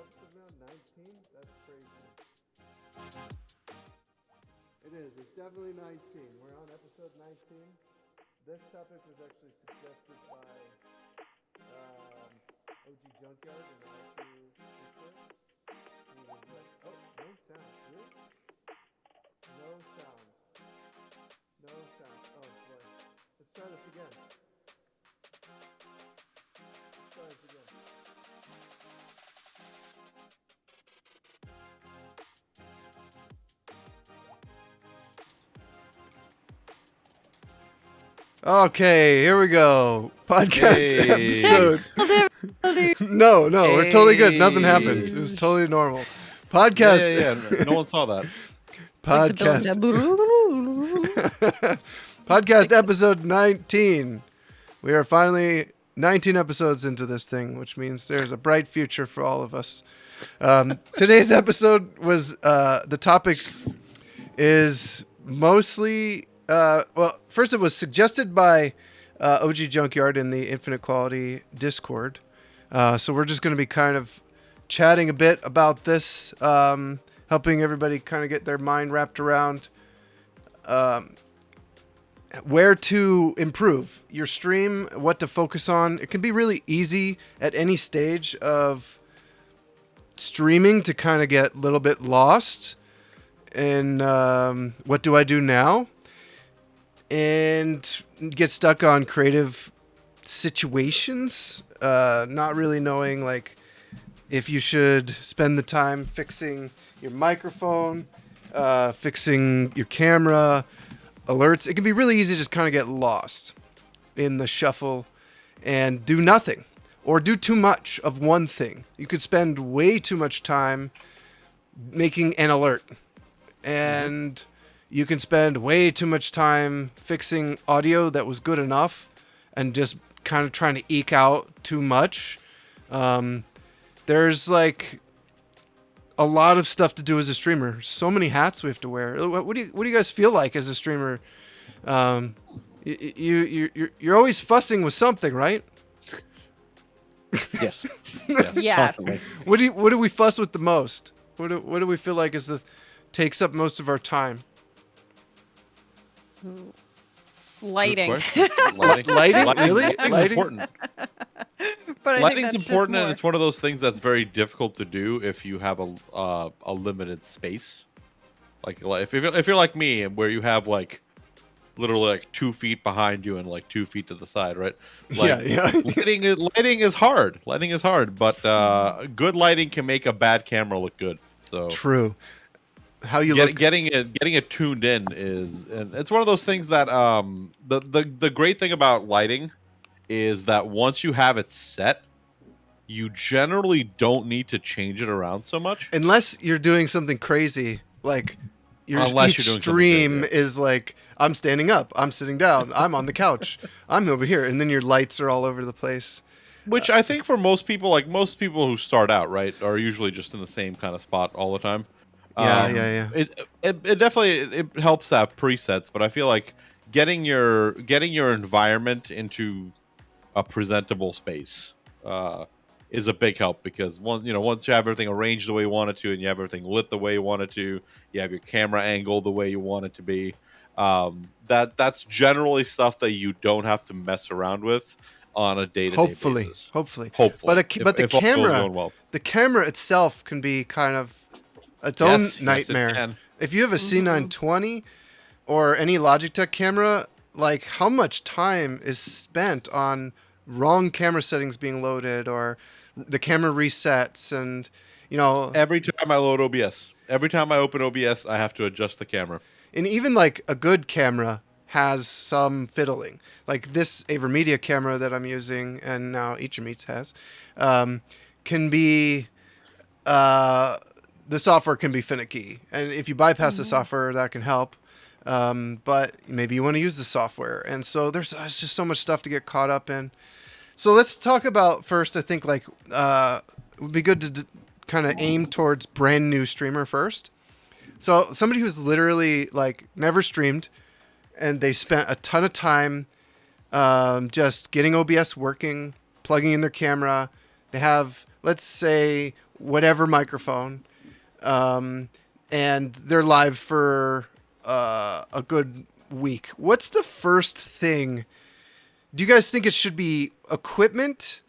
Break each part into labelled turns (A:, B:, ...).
A: episode now? 19? That's crazy. It is. It's definitely 19. We're on episode 19. This topic was actually suggested by OG Junkyard and I do Discord. He was like, oh, no sound. Really? No sound. No sound. Oh, boy. Let's try this again. Let's try this again. Okay, here we go. Podcast episode. No, we're totally good. Nothing happened. It was totally normal. Podcast.
B: Yeah. No one saw that.
A: Podcast. Podcast episode 19. We are finally 19 episodes into this thing, which means there's a bright future for all of us. Today's episode was the topic is mostly first it was suggested by OG Junkyard in the Infinite Quality Discord. So we're just going to be kind of chatting a bit about this, helping everybody kind of get their mind wrapped around where to improve your stream, what to focus on. It can be really easy at any stage of streaming to kind of get a little bit lost in what do I do now? And get stuck on creative situations, not really knowing like if you should spend the time fixing your microphone, fixing your camera, alerts. It can be really easy to just kind of get lost in the shuffle and do nothing or do too much of one thing. You could spend way too much time making an alert and you can spend way too much time fixing audio that was good enough and just kind of trying to eke out too much. There's like a lot of stuff to do as a streamer. So many hats we have to wear. What do you guys feel like as a streamer? You're always fussing with something, right?
B: Yes.
C: Yes.
B: Constantly.
A: What do we fuss with the most? What do we feel like takes up most of our time?
C: Lighting.
B: Lighting.
A: Really?
B: Lighting's important.
C: But I think
B: Lighting's
C: that's just
B: important, and
C: more-
B: it's one of those things that's very difficult to do if you have a limited space. Like if you're like me, where you have like literally like 2 feet behind you and like 2 feet to the side, right? Like,
A: Yeah.
B: lighting is hard. Lighting is hard, but good lighting can make a bad camera look good. So
A: True. How you
B: getting it tuned in and it's one of those things that the great thing about lighting is that once you have it set, you generally don't need to change it around so much.
A: unless you're doing something crazy, like
B: Unless
A: each
B: you're doing something
A: stream
B: crazy.
A: is like I'm standing up, I'm sitting down, I'm on the couch, I'm over here, and then your lights are all over the place.
B: Which I think for most people, like most people who start out, right, are usually just in the same kind of spot all the time.
A: Yeah.
B: It definitely it helps to have presets, but I feel like getting your environment into a presentable space is a big help because once you have everything arranged the way you want it to, and you have everything lit the way you want it to, you have your camera angle the way you want it to be. That's generally stuff that you don't have to mess around with on a day-to-day basis.
A: Hopefully.
B: But
A: the camera itself can be kind of its own nightmare.
B: It can.
A: If you have a C920 or any Logitech camera, like how much time is spent on wrong camera settings being loaded or the camera resets and
B: Every time I load OBS, every time I open OBS, I have to adjust the camera.
A: and even like a good camera has some fiddling. Like this AverMedia camera that I'm using and now Eachermeats has can be the software can be finicky, and if you bypass the software, that can help. But maybe you want to use the software, and so there's just so much stuff to get caught up in. So let's talk about first. I think like it would be good to kind of aim towards brand new streamer first. So somebody who's literally like never streamed, and they spent a ton of time just getting OBS working, plugging in their camera. They have let's say whatever microphone, um, and they're live for a good week. What's the first thing? Do you guys think it should be equipment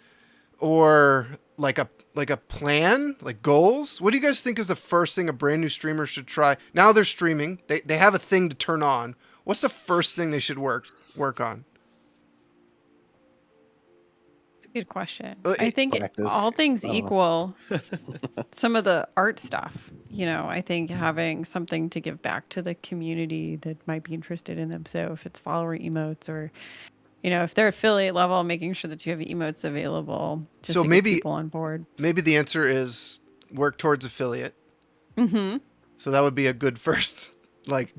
A: or like a plan, like goals? What do you guys think is the first thing a brand new streamer should try? Now they're streaming. They have a thing to turn on. What's the first thing they should work on?
C: It's a good question.
A: Uh,
C: I think
D: practice.
C: all things
D: I don't know.
C: equal, some of the art stuff, I think having something to give back to the community that might be interested in them. So if it's follower emotes or, if they're affiliate level, making sure that you have emotes available just
A: So
C: to
A: maybe-
C: get people on board.
A: Maybe the answer is work towards affiliate.
C: Mm-hmm.
A: So that would be a good first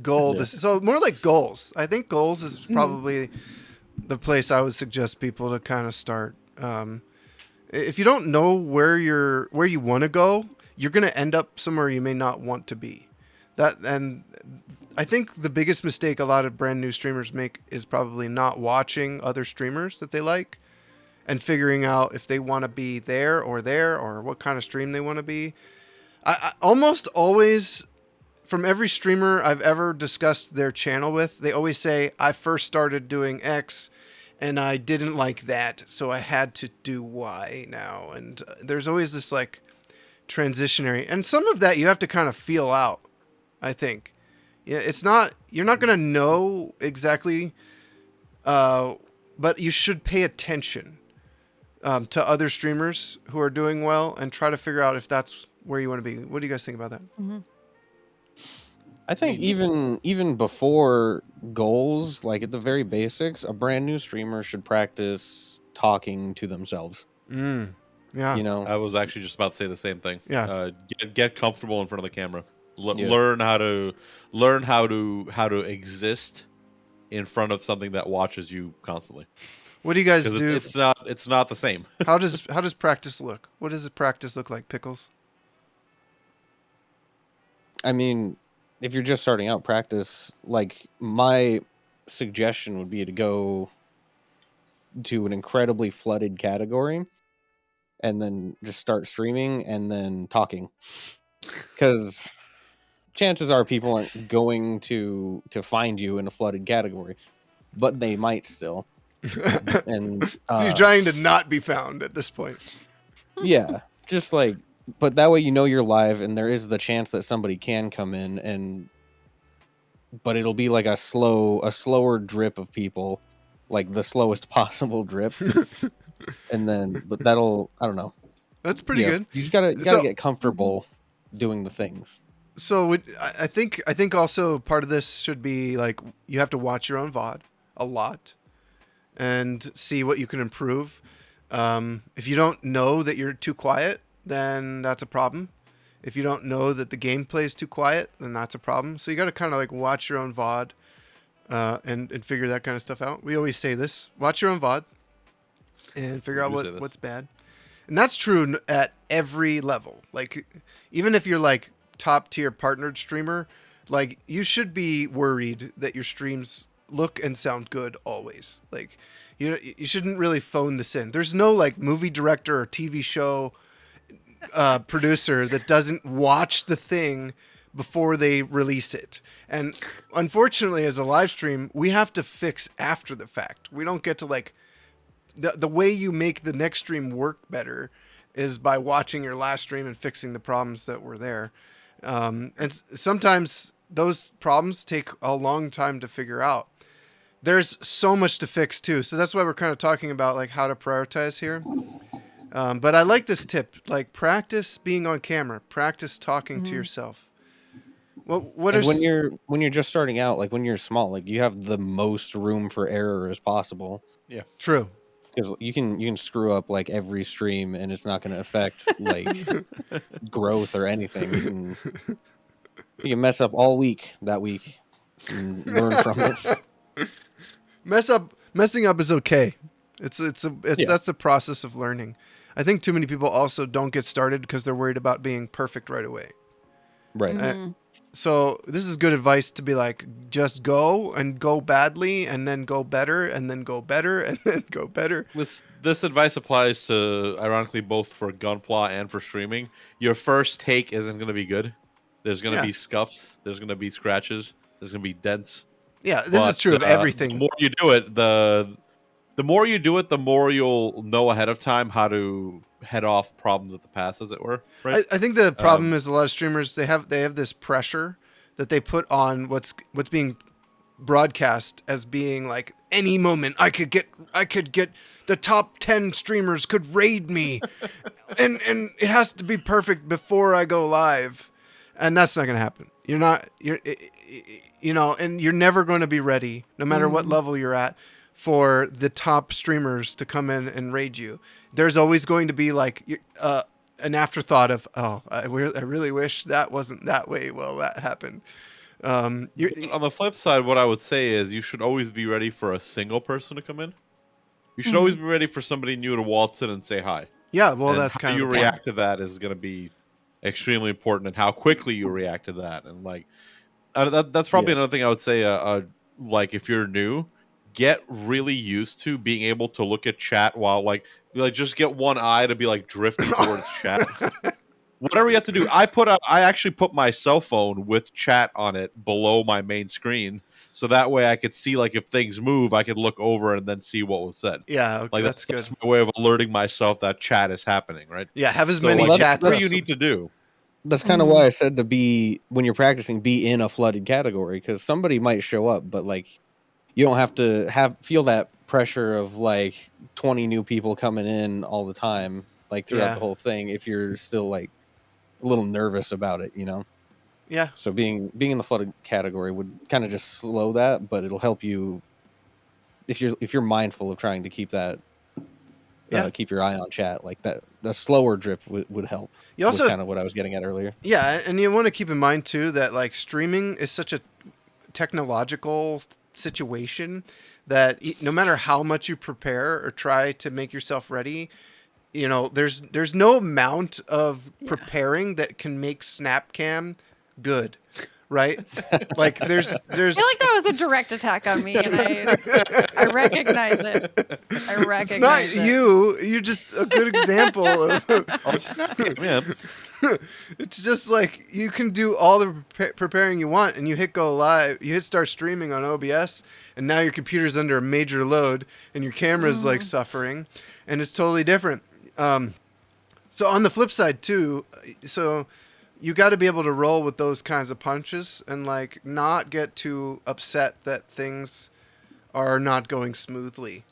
A: goal.
D: Yeah.
A: So more like goals. I think goals is probably the place I would suggest people to kind of start. If you don't know where you want to go, you're going to end up somewhere you may not want to be. And I think the biggest mistake a lot of brand new streamers make is probably not watching other streamers that they like and figuring out if they want to be there or what kind of stream they want to be. I almost always, from every streamer I've ever discussed their channel with, they always say, I first started doing X and I didn't like that, so I had to do Y now. And there's always this transitionary. And some of that you have to kind of feel out, I think. Yeah, you're not going to know exactly, but you should pay attention to other streamers who are doing well and try to figure out if that's where you want to be. What do you guys think about that?
C: Mm-hmm.
D: I think even before goals, like at the very basics, a brand new streamer should practice talking to themselves.
A: Yeah.
B: I was actually just about to say the same thing.
A: Yeah.
B: Get comfortable in front of the camera.
D: Yeah.
B: Learn how to exist in front of something that watches you constantly.
A: What do you guys
B: 'Cause
A: do?
B: it's not the same.
A: How does practice look? What does the practice look like, Pickles?
D: I mean, if you're just starting out, practice, like, my suggestion would be to go to an incredibly flooded category and then just start streaming and then talking. Because chances are people aren't going to find you in a flooded category, but they might still. And
A: So you're trying to not be found at this point.
D: yeah, just but that way you're live, and there is the chance that somebody can come in, but it'll be like a slower drip of people, like the slowest possible drip, and then but I don't know.
A: That's pretty good.
D: You just gotta
A: So-
D: get comfortable doing the things.
A: So I think also part of this should be you have to watch your own VOD a lot and see what you can improve. If you don't know that you're too quiet, then that's a problem. If you don't know that the gameplay is too quiet, then that's a problem. So you got to kind of watch your own VOD and figure that kind of stuff out. We always say this: watch your own VOD and figure out what's bad. And that's true at every level. Even if you're top tier partnered streamer, you should be worried that your streams look and sound good always. You shouldn't really phone this in. There's no movie director or TV show producer that doesn't watch the thing before they release it. And unfortunately, as a live stream, we have to fix after the fact. We don't get to the way you make the next stream work better is by watching your last stream and fixing the problems that were there. And sometimes those problems take a long time to figure out. There's so much to fix too. So that's why we're kind of talking about how to prioritize here. But I like this tip, practice being on camera, practice talking to yourself. What
D: And
A: are
D: when you're just starting out, when you're small, you have the most room for error as possible.
A: true?
D: Because you can screw up every stream, and it's not going to affect growth or anything. You can mess up all week that week and learn from it.
A: Messing up is okay. That's the process of learning. I think too many people also don't get started because they're worried about being perfect right away.
D: Right.
C: Mhm.
A: So this is good advice to be like, just go and go badly, and then go better, and then go better, and then go better.
B: This advice applies to, ironically, both for Gunpla and for streaming. Your first take isn't going to be good. There's going to
A: Yeah.
B: be scuffs. There's going to be scratches. There's going to be dents.
A: Yeah, this
B: But
A: is true of
B: the
A: everything.
B: more you do it, the more you do it, the more you'll know ahead of time how to head off problems at the pass, as it were. Right?
A: I think the problem
B: Um,
A: is a lot of streamers they have this pressure that they put on what's being broadcast as being like any moment I could get the top 10 streamers could raid me and it has to be perfect before I go live, and that's not going to happen. And you're never going to be ready no matter what level you're at for the top streamers to come in and raid you. There's always going to be like an afterthought of, oh, I really wish that wasn't that way. Well, that happened.
B: But on the flip side, what I would say is you should always be ready for a single person to come in. You should always be ready for somebody new to waltz in and say hi.
A: Yeah, well,
B: And
A: that's
B: how
A: kind
B: you
A: of
B: react to that is going to be extremely important, and how quickly you react to that. And like that's probably
D: Yeah.
B: another thing I would say. Like if you're new, get really used to being able to look at chat while like just get one eye to be like drifting towards chat. Whatever you have to do. I actually put my cell phone with chat on it below my main screen, so that way I could see like if things move, I could look over and then see what was said.
A: Yeah, okay,
B: Like
A: that's good.
B: that's my way of alerting myself that chat is happening, right?
A: Yeah, have as
B: So
A: many
B: like,
A: chats.
B: whatever
A: as
B: you need to do.
D: That's kind of why I said to be, when you're practicing, be in a flooded category, because somebody might show up, but like you don't have to feel that pressure of like 20 new people coming in all the time, like throughout
A: Yeah.
D: the whole thing, if you're still like a little nervous about it,
A: Yeah,
D: So being in the flooded category would kind of just slow that, but it'll help you if you're mindful of trying to keep that
A: Yeah.
D: keep your eye on chat, like that. The slower drip would help.
A: You
D: Was
A: also
D: kind of what I was getting at earlier.
A: yeah, and you want to keep in mind too that like streaming is such a technological situation that no matter how much you prepare or try to make yourself ready, there's no amount of preparing that can make Snapcam good, right? Like there's
C: I feel like that was a direct attack on me, and I recognize it. I
A: it's
C: recognize
A: not
C: it.
A: you. You're just a good example of
B: Oh, yeah.
A: it's just like you can do all the preparing you want, and you hit go live, you hit start streaming on OBS, and now your computer's under a major load, and your camera's like suffering, and it's totally different. So on the flip side too, so you got to be able to roll with those kinds of punches and like not get too upset that things are not going smoothly.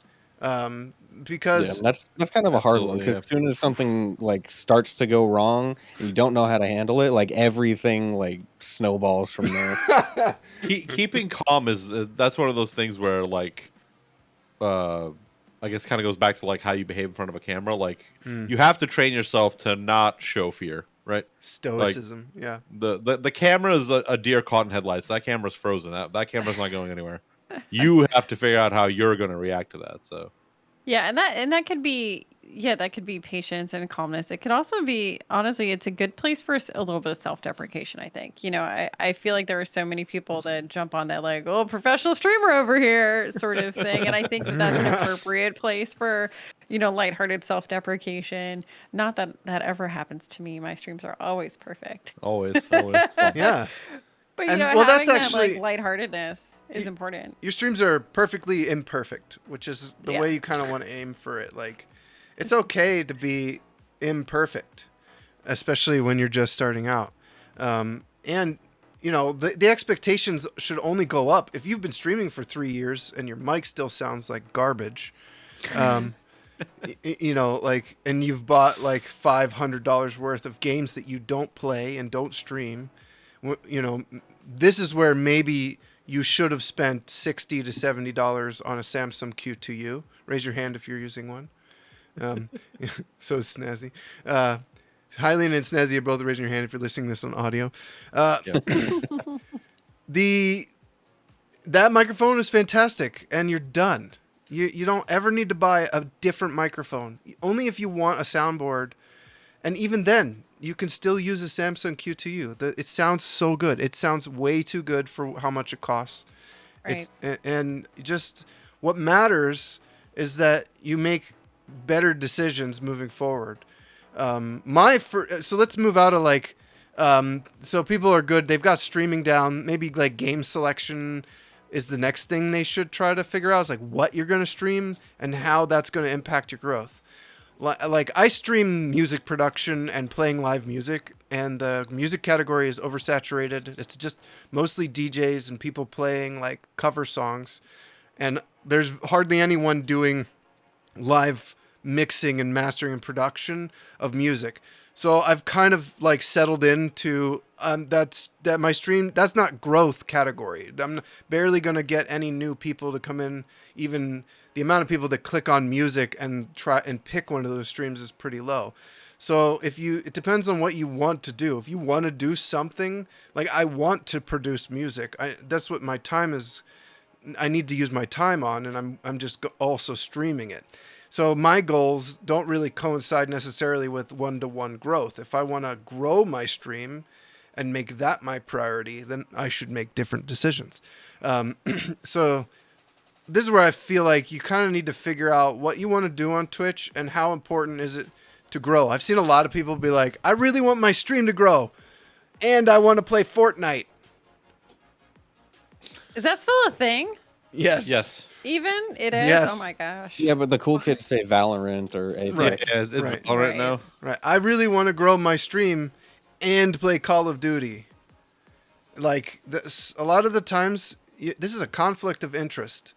A: Because
D: That's kind of a hard one,
B: Absolutely,
D: because
B: yeah.
D: as soon as something like starts to go wrong and you don't know how to handle it, like everything like snowballs from there.
B: Keeping calm is that's one of those things where like I guess kind of goes back to like how you behave in front of a camera. Like you have to train yourself to not show fear, right?
A: stoicism, yeah.
B: The camera is a deer caught in headlights. That camera's frozen. That camera's not going anywhere. You have to figure out how you're going to react to that. So
C: Yeah, and that could be that could be patience and calmness. It could also be, honestly, it's a good place for a little bit of self-deprecation, I think. I feel like there are so many people that jump on that like, oh, professional streamer over here sort of thing, and I think that's an appropriate place for, lighthearted self-deprecation. Not that that ever happens to me. My streams are always perfect.
B: always. Fun.
A: Yeah.
C: But
A: And,
C: having
A: well, that's
C: that
A: actually-
C: like lightheartedness is important.
A: Your streams are perfectly imperfect, which is the
C: Yeah.
A: way you kind of want to aim for it. Like, it's okay to be imperfect, especially when you're just starting out. And the expectations should only go up. If you've been streaming for 3 years and your mic still sounds like garbage, and you've bought like $500 worth of games that you don't play and don't stream, this is where maybe you should have spent $60 to $70 on a Samsung Q2U. Raise your hand if you're using one. So snazzy. Hylian and Snazzy are both raising your hand if you're listening to this on audio. That microphone is fantastic, and you're done. You don't ever need to buy a different microphone. Only if you want a soundboard And even then, you can still use a Samsung Q2U. It sounds so good. It sounds way too good for how much it costs.
C: Right.
A: And just what matters is that you make better decisions moving forward. So let's move out of like, so people are good. They've got streaming down. Maybe like game selection is the next thing they should try to figure out. Is like what you're going to stream and how that's going to impact your growth. Like I stream music production and playing live music, and the music category is oversaturated. It's just mostly DJs and people playing like cover songs, and there's hardly anyone doing live mixing and mastering and production of music. So I've kind of like settled into that my stream, that's not growth category. I'm barely gonna get any new people to come in. Even the amount of people that click on music and try and pick one of those streams is pretty low. So it depends on what you want to do. If you want to do something, like I want to produce music, that's what my time is. I need to use my time on, and I'm just also streaming it. So my goals don't really coincide necessarily with one-to-one growth. If I want to grow my stream and make that my priority, then I should make different decisions. So this is where I feel like you kind of need to figure out what you want to do on Twitch and how important is it to grow. I've seen a lot of people be like, I really want my stream to grow and I want to play Fortnite.
C: Is that still a thing?
A: Yes.
B: Yes.
C: Even it is.
A: Yes.
C: Oh my gosh.
D: Yeah, but the cool kids say Valorant or Apex.
A: Right.
B: Yeah, it's
A: Right.
B: Valorant
C: Right.
B: now.
A: Right. I really want to grow my stream and play Call of Duty. Like this, a lot of the times, this is a conflict of interest,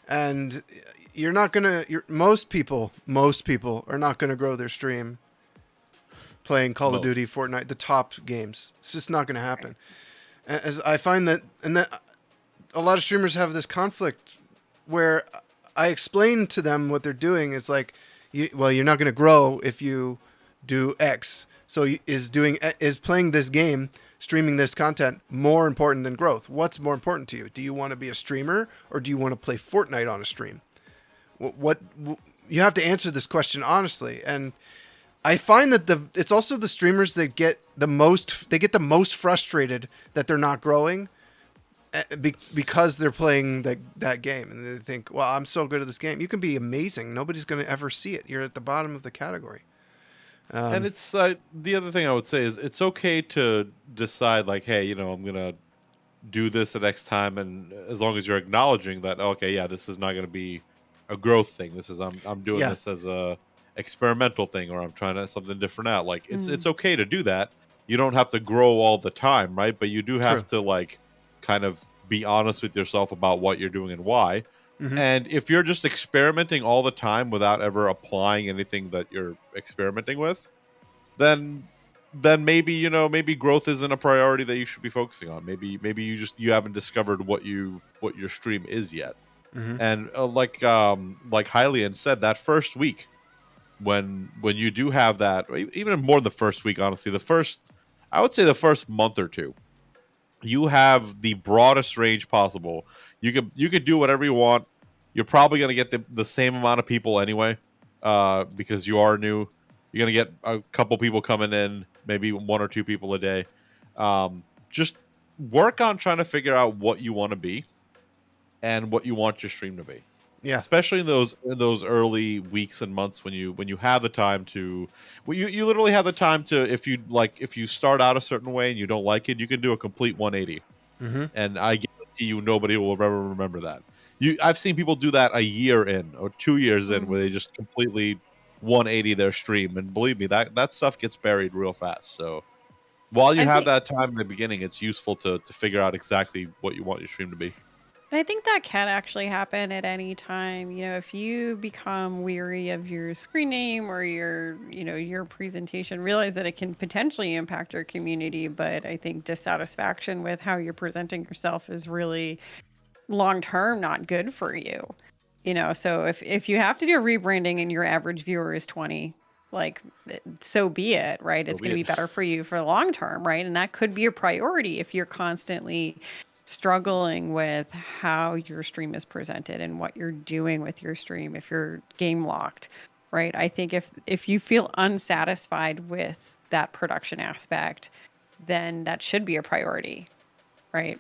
A: and you're not gonna. Most people are not gonna grow their stream playing Call of
B: Most.
A: Duty, Fortnite, the top games. It's just not gonna happen. As I find that, and that a lot of streamers have this conflict where I explain to them what they're doing. It's like, you're not going to grow if you do X. So is playing this game, streaming this content more important than growth? What's more important to you? Do you want to be a streamer or do you want to play Fortnite on a stream? What you have to answer this question honestly. And I find that it's also the streamers that get the most frustrated that they're not growing because they're playing that game, and they think, well, I'm so good at this game. You can be amazing. Nobody's going to ever see it. You're at the bottom of the category.
B: And it's the other thing I would say is it's okay to decide like, hey, I'm gonna do this the next time, and as long as you're acknowledging that, okay, yeah, this is not gonna be a growth thing. This is I'm doing
A: Yeah.
B: this as a experimental thing, or I'm trying to something different out. Like it's okay to do that. You don't have to grow all the time, right? But you do have to like kind of be honest with yourself about what you're doing and why.
A: Mhm.
B: And if you're just experimenting all the time without ever applying anything that you're experimenting with, then maybe maybe growth isn't a priority that you should be focusing on. Maybe you haven't discovered what your stream is yet.
A: Mhm.
B: And like Hylian said, that first week when you do have that, or even more than the first week, honestly, I would say the first month or two, you have the broadest range possible. You could do whatever you want. You're probably going to get the same amount of people anyway, because you are new. You're going to get a couple people coming in, maybe one or two people a day. Just work on trying to figure out what you want to be and what you want your stream to be.
A: Yeah.
B: Especially in those early weeks and months when you have the time to, you literally have the time to, if you start out a certain way and you don't like it, you can do a complete 180.
A: Mm-hmm.
B: And I guarantee you nobody will ever remember that. I've seen people do that a year in or 2 years in, where they just completely 180 their stream, and believe me, that stuff gets buried real fast. So while you have that time in the beginning, it's useful to figure out exactly what you want your stream to be.
C: And I think that can actually happen at any time. If you become weary of your screen name or your presentation, realize that it can potentially impact your community. But I think dissatisfaction with how you're presenting yourself is really long-term not good for you. So if you have to do a rebranding and your average viewer is 20, like, so be it, right? It's going to be better for you for the long term, right? And that could be a priority if you're constantly struggling with how your stream is presented and what you're doing with your stream if you're game locked. right? I think if you feel unsatisfied with that production aspect, then that should be a priority, right?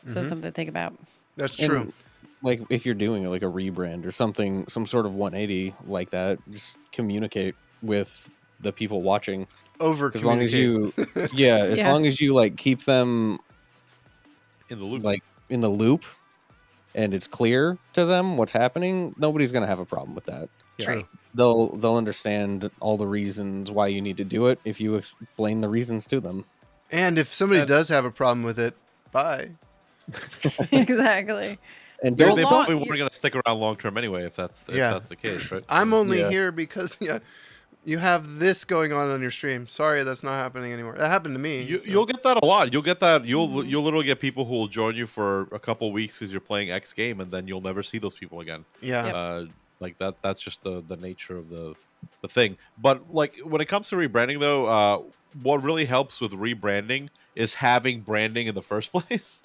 C: So that's something to think about.
A: That's true.
D: And like if you're doing like a rebrand or something, some sort of 180 like that, just communicate with the people watching.
A: Over
D: As long as
A: communicate.
D: you, yeah, as
C: Yeah.
D: long as you like keep them
B: In the loop.
D: like in the loop, and it's clear to them what's happening, nobody's gonna have a problem with that.
B: Yeah.
C: Right.
D: They'll understand all the reasons why you need to do it if you explain the reasons to them.
A: And if somebody
B: And-
A: does have a problem with it, bye.
C: Exactly.
D: And
B: They,
D: don't
B: they
C: long-
B: probably
C: you-
B: weren't going to stick around long term anyway, if that's
A: Yeah.
B: the case, right?
A: I'm only
D: Yeah.
A: here because you have this going on your stream. Sorry, that's not happening anymore. That happened to me. so.
B: You'll get that a lot. You'll get that.
C: Mhm.
B: You'll literally get people who will join you for a couple weeks as you're playing X game, and then you'll never see those people again.
A: Yeah.
C: Yep.
B: Like that. That's just the nature of the thing. But like when it comes to rebranding, though, what really helps with rebranding is having branding in the first place.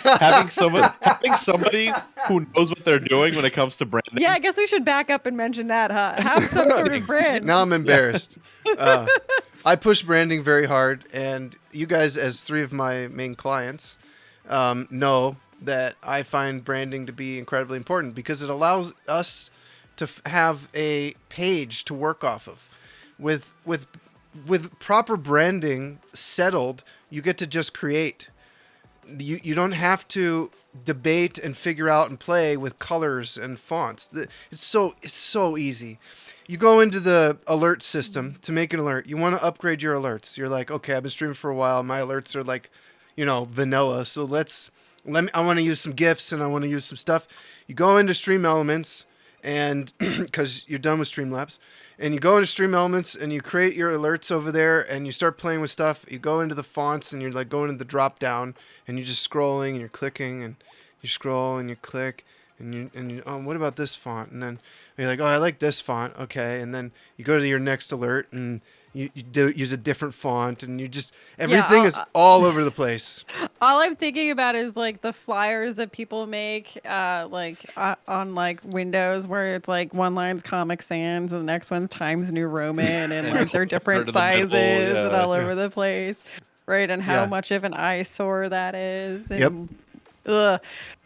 B: having somebody who knows what they're doing when it comes to branding.
C: Yeah, I guess we should back up and mention that, huh? Have some sort of brand.
A: Now I'm embarrassed. I push branding very hard, and you guys, as three of my main clients, know that I find branding to be incredibly important because it allows us to have a page to work off of. With proper branding settled, you get to just create. You don't have to debate and figure out and play with colors and fonts. It's so easy. You go into the alert system to make an alert. You want to upgrade your alerts. You're like, okay, I've been streaming for a while. My alerts are like, vanilla. So I want to use some GIFs and I want to use some stuff. You go into Stream Elements, and because you're done with Streamlabs, and you go into Stream Elements and you create your alerts over there and you start playing with stuff. You go into the fonts and you're like going into the drop down and you're just scrolling and you're clicking and you scroll and you click and you what about this font? And then you're like, oh, I like this font. Okay. And then you go to your next alert and you use a different font and you just everything is all over the place.
C: All I'm thinking about is like the flyers that people make, on like Windows, where it's like one line's Comic Sans and the next one's Times New Roman, and like they're different
B: Right in the
C: sizes
B: middle,
C: and
B: yeah.
C: all over the place, right? And how
A: Yeah.
C: much of an eyesore that is.
A: Yep.
C: And, ugh.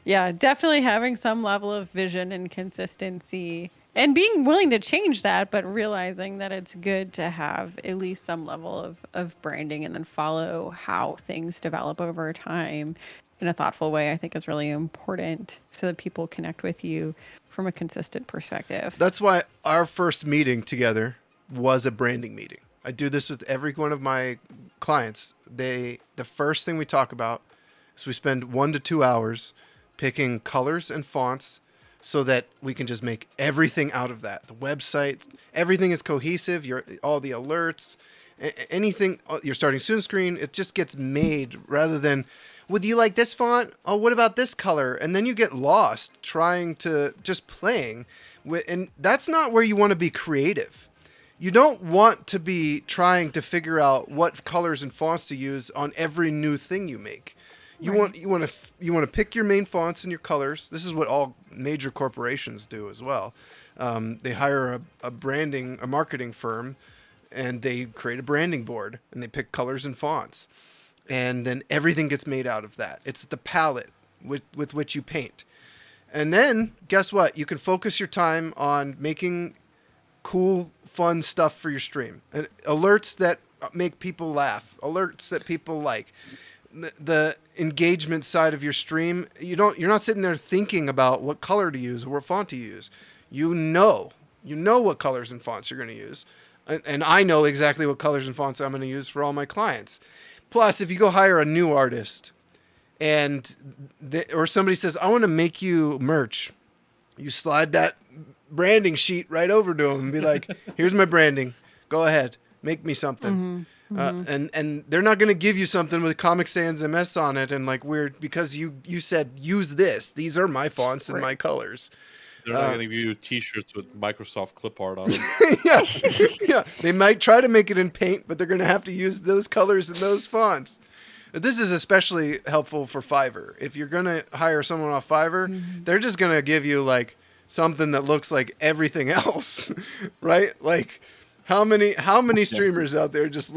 C: Yeah, definitely having some level of vision and consistency. And being willing to change that, but realizing that it's good to have at least some level of branding and then follow how things develop over time in a thoughtful way, I think is really important so that people connect with you from a consistent perspective.
A: That's why our first meeting together was a branding meeting. I do this with every one of my clients. The first thing we talk about is we spend 1 to 2 hours picking colors and fonts so that we can just make everything out of that. The website, everything is cohesive. All the alerts, anything, your starting soon screen, it just gets made rather than, would you like this font? Oh, what about this color? And then you get lost trying to just playing. And that's not where you want to be creative. You don't want to be trying to figure out what colors and fonts to use on every new thing you make. You want to pick your main fonts and your colors. This is what all major corporations do as well. They hire a marketing firm, and they create a branding board, and they pick colors and fonts, and then everything gets made out of that. It's the palette with which you paint, and then guess what? You can focus your time on making cool, fun stuff for your stream, and alerts that make people laugh, alerts that people like. The engagement side of your stream, you're not sitting there thinking about what color to use or what font to use. You know what colors and fonts you're going to use, and I know exactly what colors and fonts I'm going to use for all my clients. Plus, if you go hire a new artist and or somebody says, I want to make you merch, you slide that branding sheet right over to them and be like, here's my branding, go ahead, make me something. And they're not going to give you something with Comic Sans MS on it and like weird because you said use this. These are my fonts and my colors.
B: They're not going to give you T-shirts with Microsoft clip art on them.
A: yeah. They might try to make it in Paint, but they're going to have to use those colors and those fonts. This is especially helpful for Fiverr. If you're going to hire someone off Fiverr, they're just going to give you like something that looks like everything else, right? Like how many streamers out there just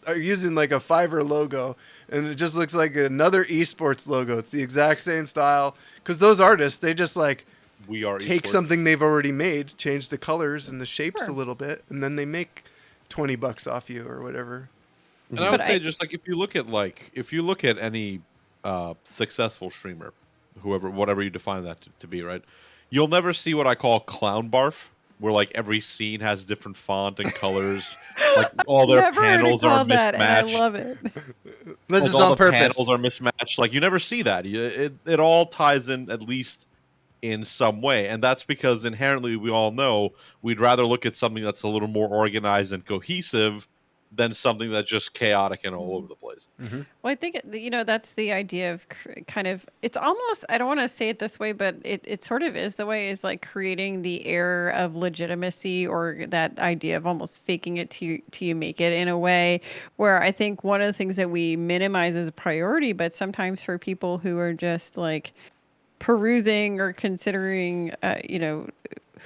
A: are using like a Fiverr logo and it just looks like another esports logo. It's the exact same style because those artists, they just like
B: We are
A: take
B: esports.
A: something they've already made, change the colors and the shapes
C: Sure.
A: a little bit, and then they make $20 off you or whatever.
B: And I would
C: But
B: say
C: I-
B: just like if you look at any successful streamer, whatever you define that to be, right? You'll never see what I call clown barf, where like every scene has different font and colors, like all their
C: Never heard it
B: panels are
C: called that, and I
B: mismatched.
C: love it.
A: Unless
B: Like
A: it's
B: all
A: on
B: the
A: purpose.
B: panels are mismatched. Like you never see that. It all ties in at least in some way, and that's because inherently we all know we'd rather look at something that's a little more organized and cohesive than something that's just chaotic and all over the place.
A: Mm-hmm.
C: Well, I think that's the idea of kind of. It's almost. I don't want to say it this way, but it sort of is the way. Is like creating the air of legitimacy, or that idea of almost faking it till you make it, in a way where I think one of the things that we minimize as a priority, but sometimes for people who are just like perusing or considering,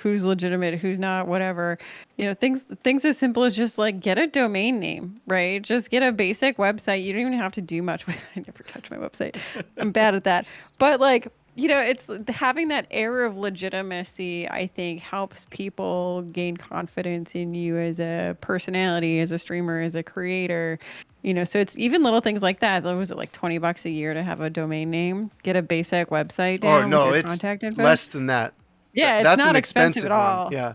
C: who's legitimate, who's not, whatever, things as simple as just like get a domain name, right? Just get a basic website. You don't even have to do much with I never touch my website. I'm bad at that. But like, it's having that air of legitimacy, I think, helps people gain confidence in you as a personality, as a streamer, as a creator. So it's even little things like that. Was it like $20 a year to have a domain name? Get a basic website
A: Oh
C: down
A: no,
C: with your
A: it's
C: contact info?
A: less than that.
C: Yeah, it's
A: That's
C: not
A: an
C: expensive at
A: one.
C: all.
A: Yeah,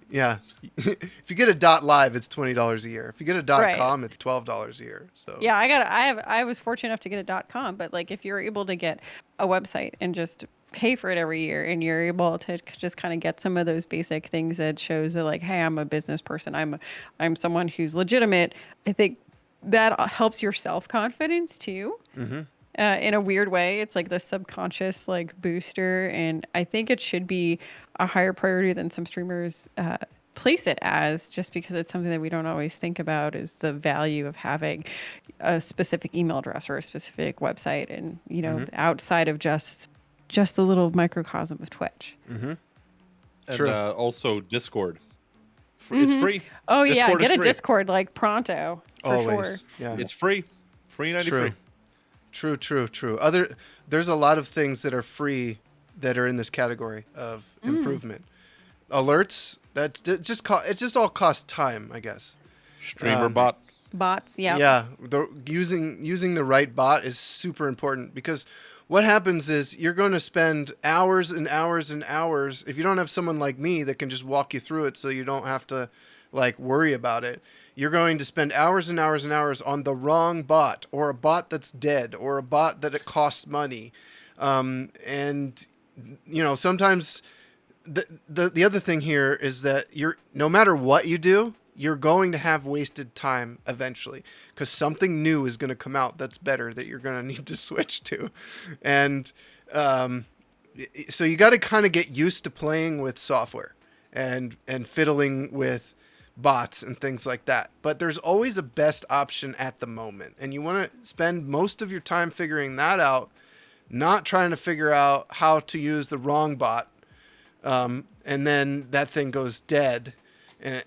A: yeah. If you get a .live, it's $20 a year. If you get a
C: Right.
A: .com, it's $12 a year. So
C: Yeah, I was fortunate enough to get a .com, but like if you're able to get a website and just pay for it every year, and you're able to just kind of get some of those basic things that shows that like, hey, I'm a business person. I'm someone who's legitimate. I think that helps your self-confidence too.
A: Mm-hmm.
C: In a weird way, it's like the subconscious like booster, and I think it should be a higher priority than some streamers place it as, just because it's something that we don't always think about, is the value of having a specific email address or a specific website, and outside of just the little microcosm of Twitch.
A: Mm-hmm.
B: And
A: True.
B: Also Discord. It's
C: Mhm.
B: free.
C: Oh yeah,
B: Discord is
C: get a
B: free.
C: Discord like pronto for
A: Always.
C: sure.
A: Yeah.
B: It's free. Free 93.
A: True. There's a lot of things that are free that are in this category of improvement. Alerts, it just all costs time, I guess.
B: Streamer bot.
C: Bots, yeah.
A: Yeah, using the right bot is super important, because what happens is you're going to spend hours and hours and hours if you don't have someone like me that can just walk you through it so you don't have to like worry about it. You're going to spend hours and hours and hours on the wrong bot, or a bot that's dead, or a bot that it costs money. And sometimes the other thing here is that no matter what you do, you're going to have wasted time eventually, because something new is going to come out that's better that you're going to need to switch to. And so you got to kind of get used to playing with software and fiddling with bots and things like that. But there's always a best option at the moment, and you want to spend most of your time figuring that out, not trying to figure out how to use the wrong bot. And then that thing goes dead, and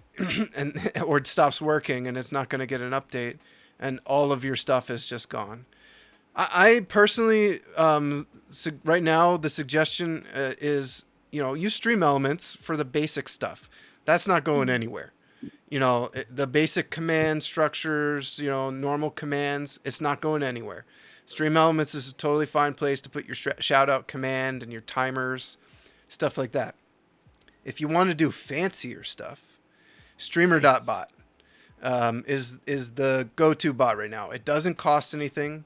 A: or it stops working, and it's not going to get an update, and all of your stuff is just gone. I personally, right now, the suggestion is, use Stream Elements for the basic stuff. That's not going anywhere. The basic command structures, normal commands, it's not going anywhere. Stream Elements is a totally fine place to put your shout out command and your timers, stuff like that. If you want to do fancier stuff, streamer.bot is the go-to bot right now. It doesn't cost anything.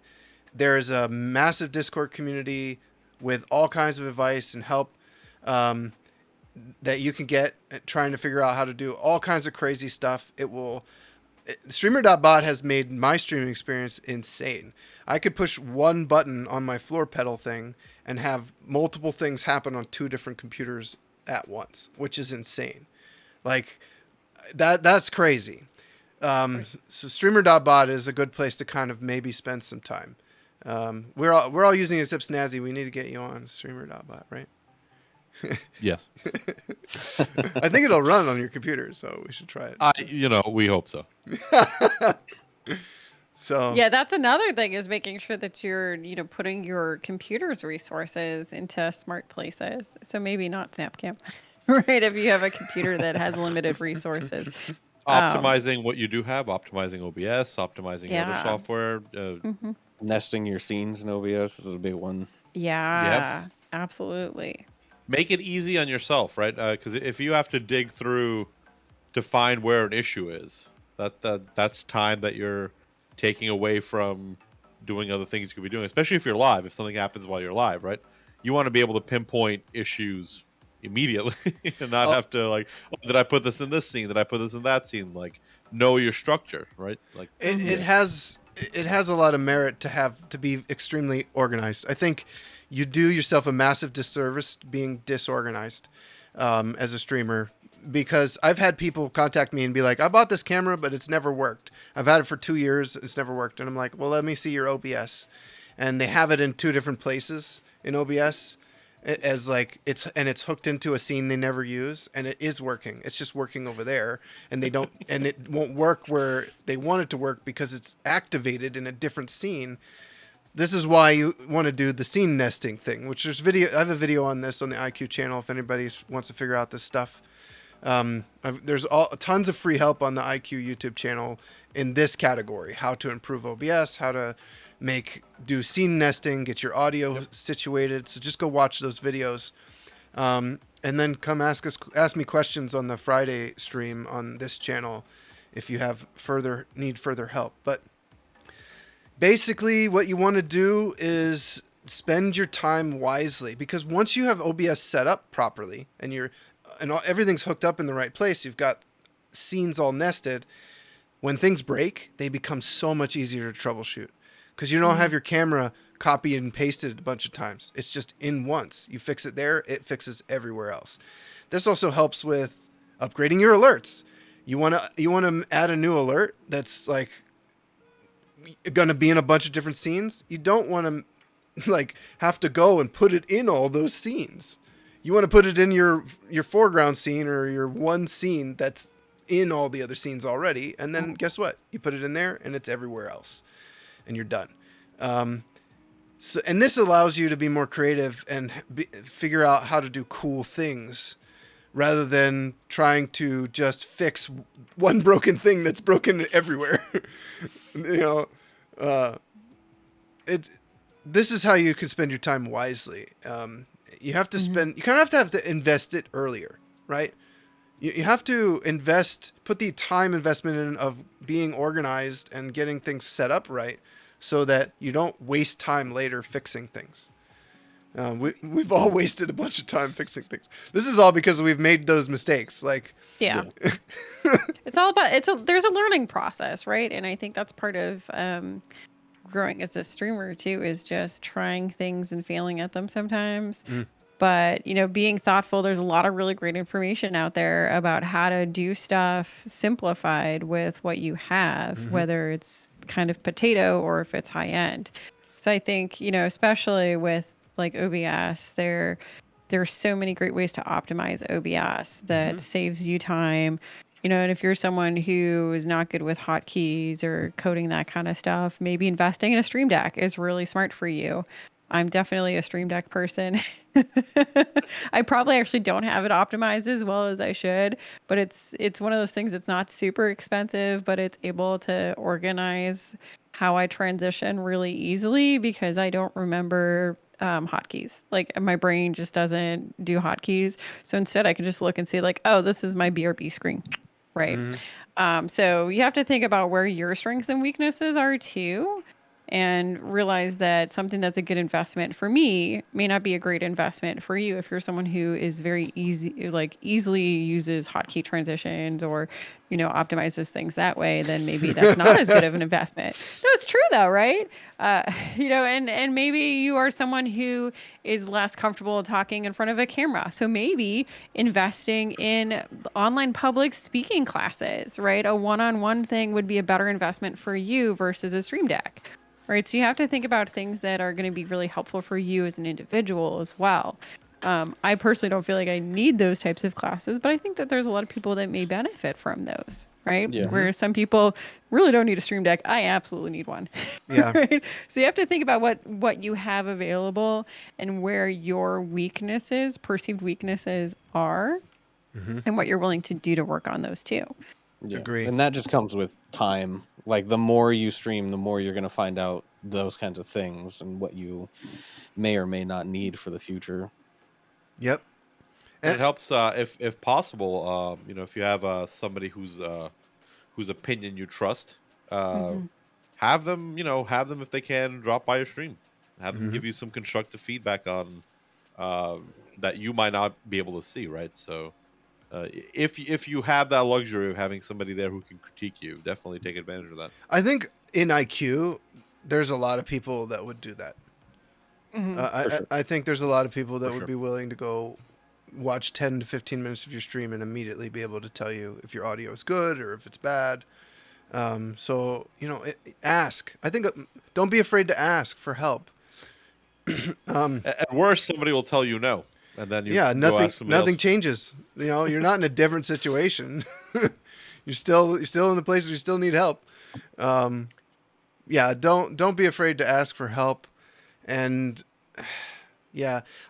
A: There's a massive Discord community with all kinds of advice and help that you can get trying to figure out how to do all kinds of crazy stuff. Streamer.bot has made my streaming experience insane. I could push one button on my floor pedal thing and have multiple things happen on two different computers at once, which is insane. Like that's crazy. So streamer.bot is a good place to kind of maybe spend some time. We're all using it except Snazzy. We need to get you on streamer.bot, right?
B: Yes.
A: I think it'll run on your computer, so we should try it.
B: We hope so.
A: So
C: Yeah, that's another thing is making sure that you're, putting your computer's resources into smart places. So maybe not SnapCam, right? If you have a computer that has limited resources.
B: Optimizing what you do have, optimizing OBS, optimizing your other
C: Yeah.
B: software.
C: Mhm.
D: Nesting your scenes in OBS is a big one.
C: Yeah, absolutely.
B: Make it easy on yourself, right? Because if you have to dig through to find where an issue is, that's time that you're taking away from doing other things you could be doing, especially if you're live. If something happens while you're live, right? You want to be able to pinpoint issues immediately and not have to like, oh, did I put this in this scene? Did I put this in that scene? Like, know your structure, right? Like,
A: it has a lot of merit to be extremely organized. I think you do yourself a massive disservice being disorganized as a streamer, because I've had people contact me and be like, I bought this camera, but it's never worked. I've had it for 2 years. It's never worked. And I'm like, well, let me see your OBS. And they have it in 2 different places in OBS as like it's hooked into a scene they never use, and it is working. It's just working over there, and it won't work where they want it to work because it's activated in a different scene. This is why you want to do the scene nesting thing, which I have a video on this on the IQ channel if anybody wants to figure out this stuff. There's tons of free help on the IQ YouTube channel in this category: how to improve OBS, how to do scene nesting, get your audio situated. So just go watch those videos, and then come ask me questions on the Friday stream on this channel if you have need further help. But basically, what you want to do is spend your time wisely, because once you have OBS set up properly and everything's hooked up in the right place, you've got scenes all nested. When things break, they become so much easier to troubleshoot, because you don't have your camera copied and pasted a bunch of times. It's just in once. You fix it there, it fixes everywhere else. This also helps with upgrading your alerts. You want to add a new alert that's like going to be in a bunch of different scenes. You don't want to like have to go and put it in all those scenes. You want to put it in your foreground scene or your one scene that's in all the other scenes already, and then guess what? You put it in there, and it's everywhere else, and you're done. And this allows you to be more creative and figure out how to do cool things, rather than trying to just fix one broken thing that's broken everywhere. This is how you can spend your time wisely. You have to you kind of have to invest it earlier, right? You have to put the time investment in of being organized and getting things set up right, so that you don't waste time later fixing things. We've all wasted a bunch of time fixing things. This is all because we've made those mistakes.
C: Yeah. It's all about, there's a learning process, right? And I think that's part of growing as a streamer too, is just trying things and failing at them sometimes. But, being thoughtful, there's a lot of really great information out there about how to do stuff simplified with what you have, whether it's kind of potato or if it's high end. So I think, especially with like OBS, there's so many great ways to optimize OBS that saves you time. And if you're someone who is not good with hotkeys or coding that kind of stuff, maybe investing in a Stream Deck is really smart for you. I'm definitely a Stream Deck person. I probably actually don't have it optimized as well as I should, but it's one of those things that's not super expensive, but it's able to organize how I transition really easily, because I don't remember hotkeys. Like, my brain just doesn't do hotkeys. So instead I can just look and see like, oh, this is my BRB screen, right? So you have to think about where your strengths and weaknesses are too, and realize that something that's a good investment for me may not be a great investment for you. If you're someone who is very easily uses hotkey transitions or, optimizes things that way, then maybe that's not as good of an investment. No, it's true though, right? And maybe you are someone who is less comfortable talking in front of a camera. So maybe investing in online public speaking classes, right? A one-on-one thing would be a better investment for you versus a Stream Deck. Right, so you have to think about things that are going to be really helpful for you as an individual as well. I personally don't feel like I need those types of classes, but I think that there's a lot of people that may benefit from those, right?
D: Yeah.
C: Where some people really don't need a stream deck. I absolutely need one.
A: Yeah.
C: Right? So you have to think about what you have available and where your weaknesses, perceived weaknesses are, and what you're willing to do to work on those too.
D: Yeah.
A: Agree.
D: And that just comes with time. Like the more you stream, the more you're going to find out those kinds of things and what you may or may not need for the future.
A: Yep.
B: And it helps if possible. If you have somebody whose opinion you trust, have them. Have them if they can drop by your stream. Have them give you some constructive feedback on that you might not be able to see. Right. So if you have that luxury of having somebody there who can critique you, definitely take advantage of that.
A: I think in IQ, there's a lot of people that would do that. I think there's a lot of people that would be willing to go watch 10 to 15 minutes of your stream and immediately be able to tell you if your audio is good or if it's bad. So, ask. I think don't be afraid to ask for help.
B: At worst, somebody will tell you no, and then you go
A: nothing
B: ask somebody else.
A: changes. You're not in a different situation. you're still in the place where you still need help. Don't be afraid to ask for help. And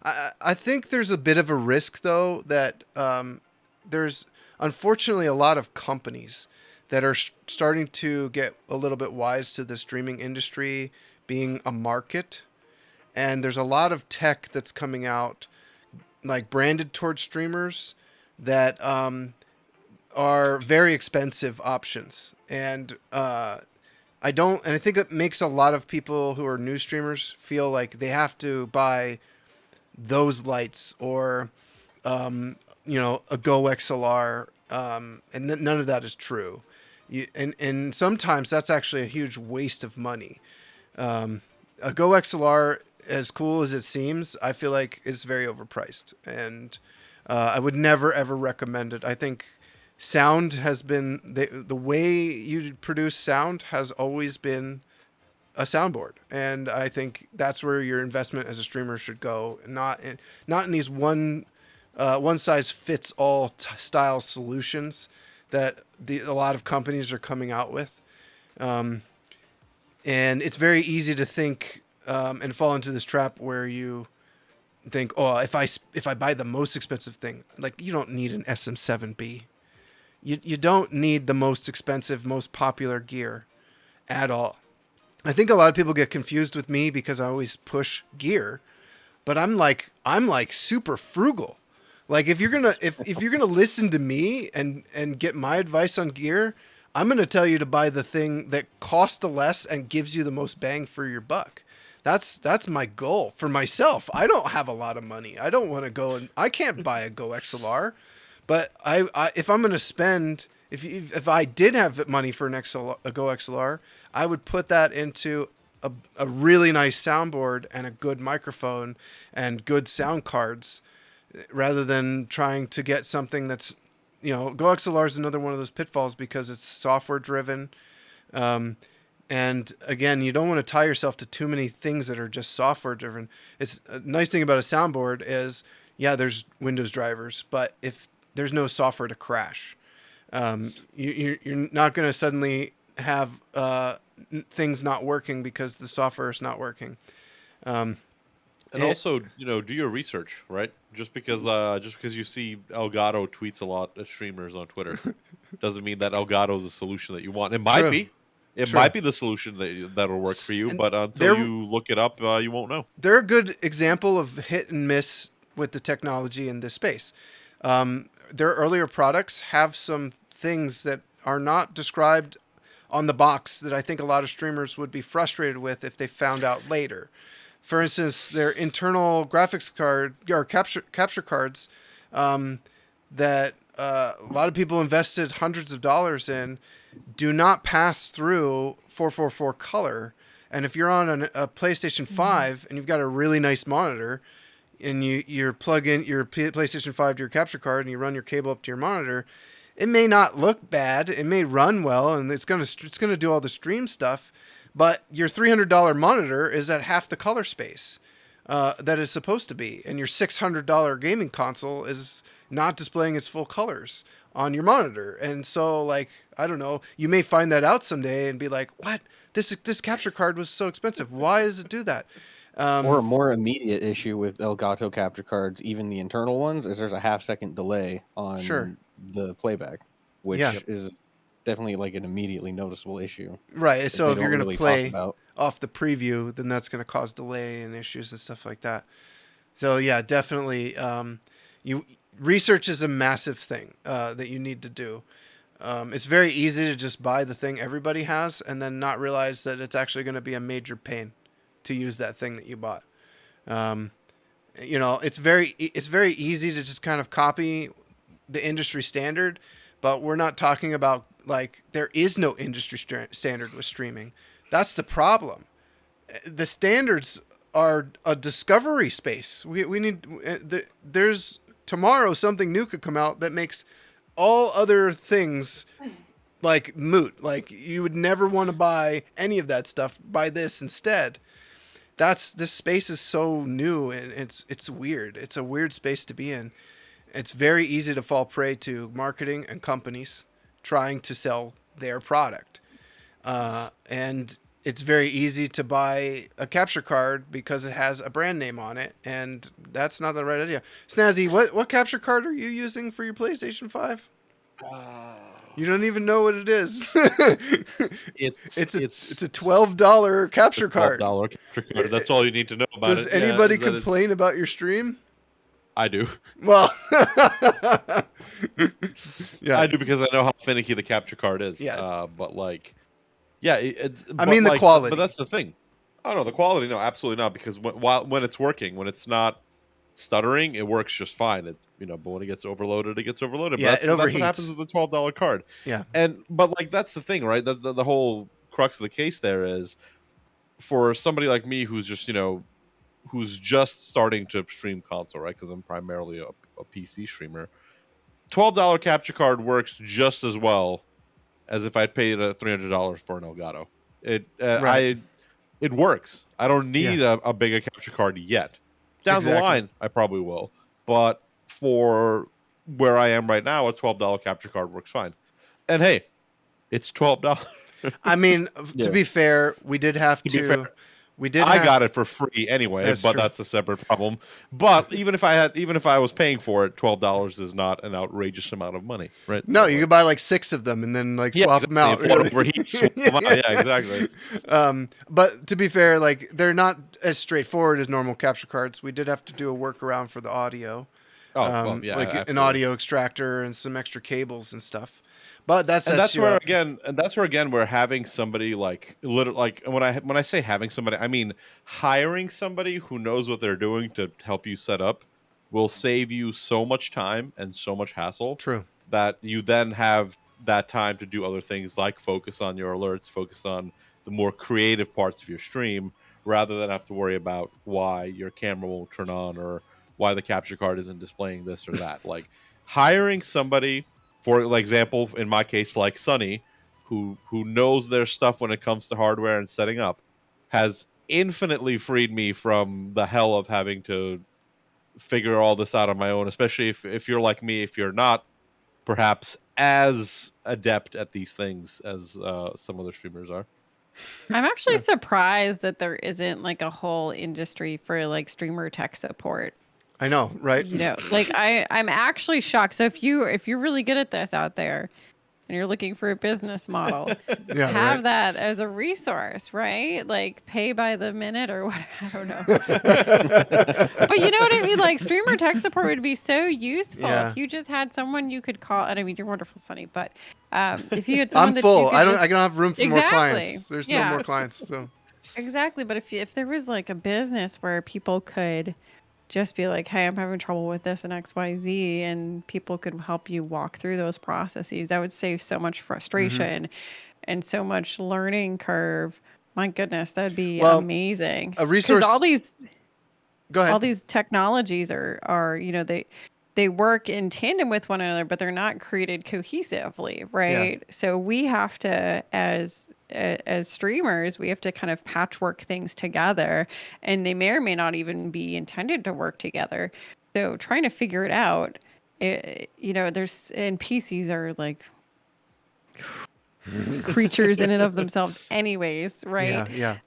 A: I think there's a bit of a risk though that there's unfortunately a lot of companies that are starting to get a little bit wise to the streaming industry being a market. And there's a lot of tech that's coming out like branded towards streamers that are very expensive options. And I think it makes a lot of people who are new streamers feel like they have to buy those lights or, a Go XLR. And none of that is true. And sometimes that's actually a huge waste of money. A Go XLR, as cool as it seems, I feel like is very overpriced. And I would never, ever recommend it. I think sound has been the way you produce sound has always been a soundboard, and I think that's where your investment as a streamer should go, not in these one size fits all style solutions that a lot of companies are coming out with, and it's very easy to think and fall into this trap where you think, oh, if I buy the most expensive thing, like you don't need an SM7B. You don't need the most expensive, most popular gear at all. I think a lot of people get confused with me because I always push gear, but I'm like super frugal. Like if you're gonna listen to me and get my advice on gear, I'm gonna tell you to buy the thing that costs the less and gives you the most bang for your buck. That's my goal for myself. I don't have a lot of money. I don't want to go and I can't buy a Go XLR. But if I'm going to spend, if I did have money for a Go XLR, I would put that into a really nice soundboard and a good microphone and good sound cards, rather than trying to get something that's, Go XLR is another one of those pitfalls because it's software driven. And again, you don't want to tie yourself to too many things that are just software driven. It's a nice thing about a soundboard is, there's Windows drivers, but if there's no software to crash. You're not going to suddenly have things not working because the software is not working.
B: And also, do your research, right? Just because you see Elgato tweets a lot of streamers on Twitter, doesn't mean that Elgato is the solution that you want. It might be. It might be the solution that'll work for you, but until you look it up, you won't know.
A: They're a good example of hit and miss with the technology in this space. Their earlier products have some things that are not described on the box that I think a lot of streamers would be frustrated with if they found out later. For instance, their internal graphics card or capture cards that a lot of people invested hundreds of dollars in do not pass through 444 color. And if you're on a PlayStation 5 and you've got a really nice monitor, and you plug in your PlayStation 5 to your capture card and you run your cable up to your monitor, it may not look bad. It may run well, and it's gonna do all the stream stuff, but your $300 monitor is at half the color space. that is supposed to be, and your $600 gaming console is not displaying its full colors on your monitor. And so, like, I don't know, you may find that out someday and be like, "What? This capture card was so expensive. Why does it do that?"
D: Or a more immediate issue with Elgato capture cards, even the internal ones, is there's a half-second delay on
A: Sure.
D: the playback, which
A: Yeah.
D: is definitely like an immediately noticeable issue
A: Right.
D: that
A: So
D: they
A: if you're
D: don't
A: gonna
D: really talk
A: play
D: about.
A: off the preview, then that's gonna cause delay and issues and stuff like that. So yeah, definitely. You research is a massive thing that you need to do. It's very easy to just buy the thing everybody has and then not realize that it's actually going to be a major pain to use that thing that you bought. Um, it's very easy to just kind of copy the industry standard, but we're not talking about, like, there is no industry standard with streaming. That's the problem. The standards are a discovery space. We need there's tomorrow something new could come out that makes all other things like moot. Like, you would never want to buy any of that stuff. Buy this instead. This space is so new, and it's weird. It's a weird space to be in. It's very easy to fall prey to marketing and companies trying to sell their product. And it's very easy to buy a capture card because it has a brand name on it, and that's not the right idea. Snazzy, what capture card are you using for your PlayStation 5? You don't even know what it is. It's a $12 capture card.
B: $12 capture card. That's all you need to know about
A: Does
B: it.
A: anybody
B: is that
A: complain about your stream?
B: I do.
A: Well, yeah.
B: I do, because I know how finicky the capture card is.
A: Yeah.
B: But like, yeah, it's.
A: I mean, the
B: like,
A: quality.
B: But that's the thing. Oh no, the quality, no, absolutely not. Because when it's working, when it's not stuttering, it works just fine. It's, but when it gets overloaded, it gets overloaded.
A: Yeah,
B: But
A: it
B: that's what
A: overheats.
B: happens with the $12 card.
A: Yeah.
B: But like, that's the thing, right? The whole crux of the case there is, for somebody like me who's just who's just starting to stream console, right? Because I'm primarily a PC streamer. $12 capture card works just as well as if I paid $300 for an Elgato. It works. I don't need a bigger capture card yet. Down the line, I probably will. But for where I am right now, a $12 capture card works fine. And hey, it's $12.
A: I mean, to be fair, we did have
B: To be fair,
A: I
B: got it for free anyway,
A: That's
B: but
A: true.
B: that's a separate problem. But even if I was paying for it, $12 is not an outrageous amount of money, right?
A: No,
B: So,
A: you could buy like 6 of them and then like swap them out.
B: If one overheats, swap them out. Yeah, exactly.
A: But to be fair, like, they're not as straightforward as normal capture cards. We did have to do a workaround for the audio.
B: Oh, well, yeah,
A: like
B: absolutely.
A: an audio extractor and some extra cables and stuff. But that's
B: where again we're having somebody like when I say having somebody, I mean hiring somebody who knows what they're doing to help you set up will save you so much time and so much hassle.
A: True.
B: That you then have that time to do other things like focus on your alerts, focus on the more creative parts of your stream, rather than have to worry about why your camera won't turn on or why the capture card isn't displaying this or that. Like, hiring somebody, for example, in my case, like Sunny, who knows their stuff when it comes to hardware and setting up, has infinitely freed me from the hell of having to figure all this out on my own, especially if you're like me, if you're not perhaps as adept at these things as some other streamers are.
C: I'm actually surprised that there isn't like a whole industry for like streamer tech support.
A: I know, right?
C: Like I'm actually shocked. So if you're really good at this out there and you're looking for a business model, have that as a resource, right? Like pay by the minute or what, I don't know. But you know what I mean? Like, streamer tech support would be so useful if you just had someone you could call. And I mean, you're wonderful, Sunny, but if you had someone
A: I'm full.
C: I
A: don't have room for more clients. There's no more clients. So
C: exactly. But if there was like a business where people could just be like, hey, I'm having trouble with this and XYZ, and people could help you walk through those processes, that would save so much frustration and so much learning curve. My goodness, that'd be amazing.
A: A resource.
C: All these
A: Go ahead.
C: all these technologies are they work in tandem with one another, but they're not created cohesively, right? So we have to, as streamers, we have to kind of patchwork things together, and they may or may not even be intended to work together. So trying to figure it out, there's and PCs are like creatures in and of themselves, anyways, right?
A: Yeah.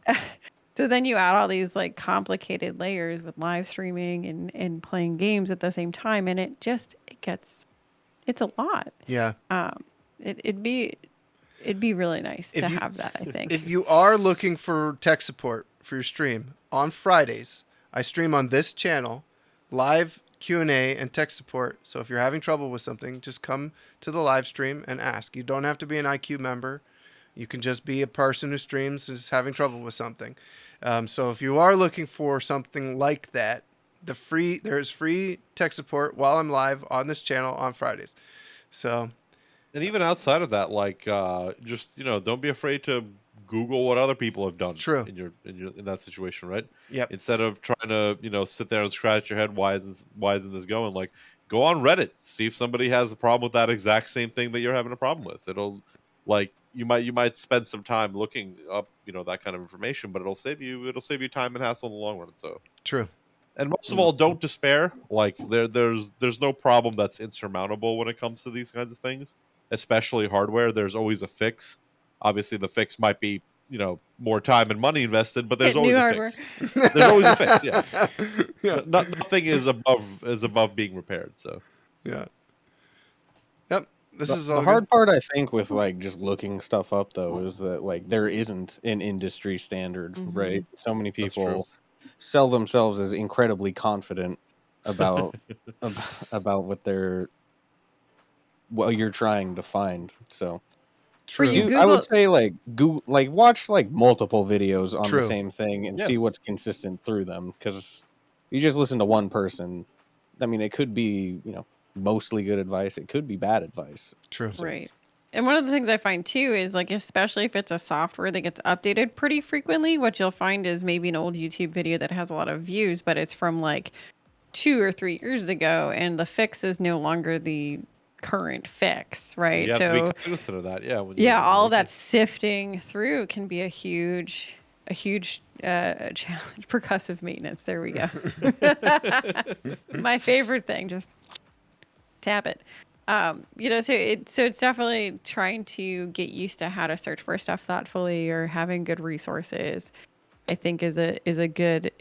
C: So then you add all these like complicated layers with live streaming and playing games at the same time, and it's a lot.
A: Yeah.
C: It'd be really nice to have that, I think.
A: If you are looking for tech support for your stream on Fridays, I stream on this channel, live Q&A and tech support. So if you're having trouble with something, just come to the live stream and ask. You don't have to be an IQ member. You can just be a person who streams and is having trouble with something. So if you are looking for something like that, there's free tech support while I'm live on this channel on Fridays. So,
B: And even outside of that, like just don't be afraid to Google what other people have done.
A: True.
B: In that situation, right?
A: Yep.
B: Instead of trying to sit there and scratch your head, why isn't this going? Like, go on Reddit, see if somebody has a problem with that exact same thing that you're having a problem with. It'll like you might spend some time looking up that kind of information, but it'll save you time and hassle in the long run. So
A: True.
B: And most of all, don't despair. Like there's no problem that's insurmountable when it comes to these kinds of things, especially hardware. There's always a fix. Obviously, the fix might be more time and money invested, but there's always a fix. There's always a fix. Yeah. Nothing is above being repaired. So
A: yeah. Yep. This is all
D: the
A: good.
D: hard part, I think, with like just looking stuff up though, is that like there isn't an industry standard, right? So many people sell themselves as incredibly confident about about what you're trying to find. So
C: For you,
D: I would say like watch like multiple videos on
A: True.
D: the same thing and see what's consistent through them, because you just listen to one person. I mean, it could be mostly good advice. It could be bad advice.
A: True.
C: Right. And one of the things I find too is like, especially if it's a software that gets updated pretty frequently, what you'll find is maybe an old YouTube video that has a lot of views, but it's from like 2 or 3 years ago, and the fix is no longer the current fix, right?
B: You have to be cognizant of that.
C: Yeah. All that sifting through can be a huge challenge. Percussive maintenance. There we go. My favorite thing, just tap it. So it's definitely trying to get used to how to search for stuff thoughtfully, or having good resources, I think is a good,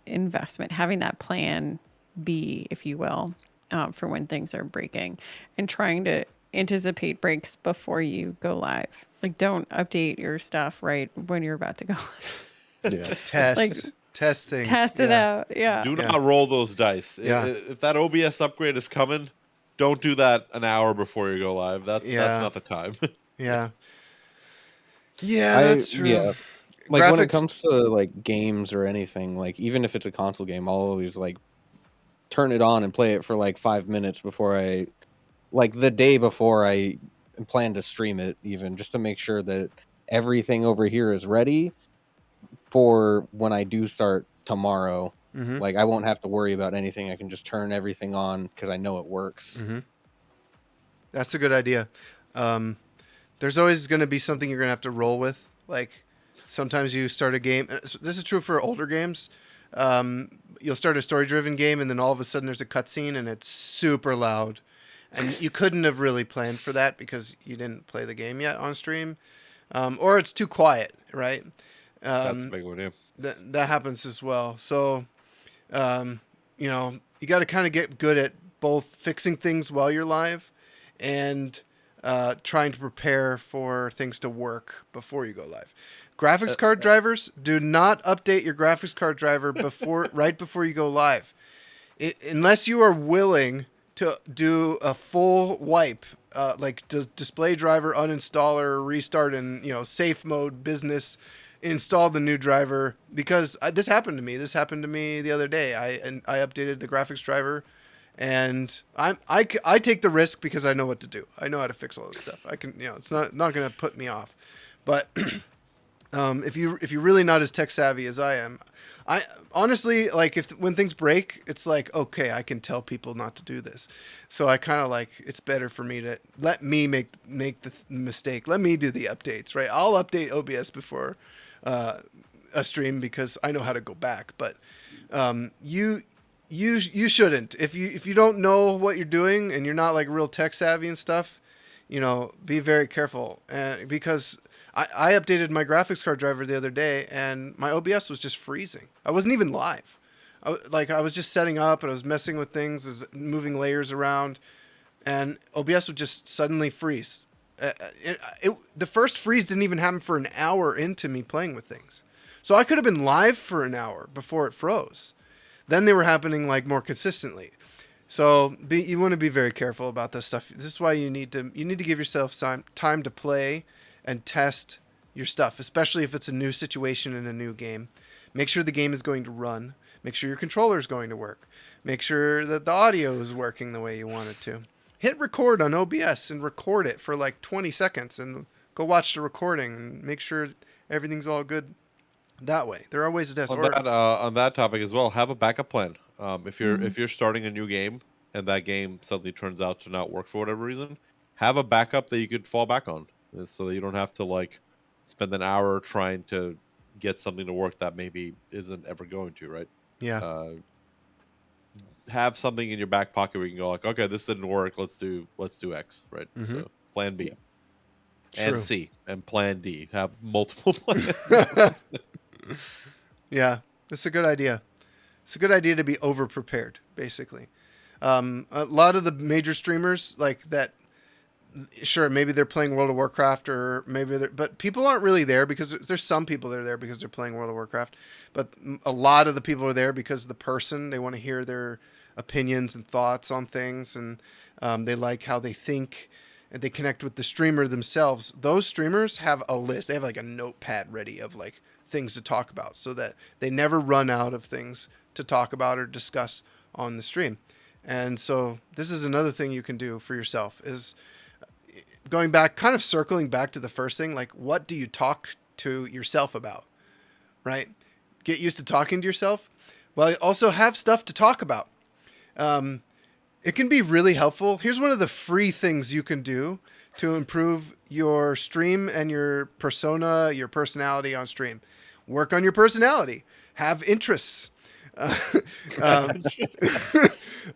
C: investment. Having that plan B, if you will, for when things are breaking, and trying to anticipate breaks before you go live. Like, don't update your stuff right when you're about to go live.
A: Yeah. Test things.
C: Test it out. Yeah.
B: Do not roll those dice.
A: Yeah.
B: If that OBS upgrade is coming, don't do that an hour before you go live. That's not the time.
A: Yeah. Yeah, that's true.
D: Yeah. Like when it comes to like games or anything, like even if it's a console game, I'll always like turn it on and play it for like 5 minutes before the day before I plan to stream it, even just to make sure that everything over here is ready for when I do start tomorrow.
A: Mm-hmm.
D: Like I won't have to worry about anything. I can just turn everything on because I know it works.
A: Mm-hmm. That's a good idea. There's always going to be something you're going to have to roll with. Like sometimes you start a game. This is true for older games. You'll start a story-driven game, and then all of a sudden there's a cutscene, and it's super loud. And you couldn't have really planned for that because you didn't play the game yet on stream. Or it's too quiet, right?
B: That's a big one, yeah.
A: That happens as well. So, you got to kind of get good at both fixing things while you're live and trying to prepare for things to work before you go live. Graphics card drivers, do not update your graphics card driver right before you go live. Unless you are willing to do a full wipe, like display driver uninstaller, restart in safe mode, business, install the new driver, because this happened to me. This happened to me the other day. I updated the graphics driver, and I take the risk because I know what to do. I know how to fix all this stuff. I can it's not going to put me off, but If you're really not as tech savvy as I am, I honestly like when things break, it's like okay, I can tell people not to do this. So I kind of like it's better for me to let me make the mistake. Let me do the updates, right? I'll update OBS before a stream because I know how to go back. But you shouldn't if you don't know what you're doing and you're not like real tech savvy and stuff. Be very careful, and because I updated my graphics card driver the other day, and my OBS was just freezing. I wasn't even live. I was just setting up, and I was messing with things, I was moving layers around, and OBS would just suddenly freeze. The first freeze didn't even happen for an hour into me playing with things. So I could have been live for an hour before it froze. Then they were happening like more consistently. So you want to be very careful about this stuff. This is why you need to give yourself time to play and test your stuff, especially if it's a new situation in a new game. Make sure the game is going to run. Make sure your controller is going to work. Make sure that the audio is working the way you want it to. Hit record on OBS and record it for like 20 seconds and go watch the recording and make sure everything's all good that way. There are ways to test.
B: On that topic as well, have a backup plan. If you're starting a new game and that game suddenly turns out to not work for whatever reason, have a backup that you could fall back on, so that you don't have to like spend an hour trying to get something to work that maybe isn't ever going to, right?
A: Yeah.
B: Have something in your back pocket where you can go like, okay, this didn't work. Let's do X, right?
A: Mm-hmm.
B: So plan B,
A: True.
B: and C, and plan D. Have multiple plans.
A: Yeah, that's a good idea. It's a good idea to be over prepared, basically. A lot of the major streamers like that. Sure, maybe they're playing World of Warcraft, or but people aren't really there because there's some people that are there because they're playing World of Warcraft, but a lot of the people are there because of the person. They want to hear their opinions and thoughts on things, and they like how they think, and they connect with the streamer themselves. Those streamers have a list. They have like a notepad ready of like things to talk about, so that they never run out of things to talk about or discuss on the stream. And so this is another thing you can do for yourself is going back, kind of circling back to the first thing, like what do you talk to yourself about, right? Get used to talking to yourself. Well, also have stuff to talk about. It can be really helpful. Here's one of the free things you can do to improve your stream and your persona, your personality on stream. Work on your personality. Have interests.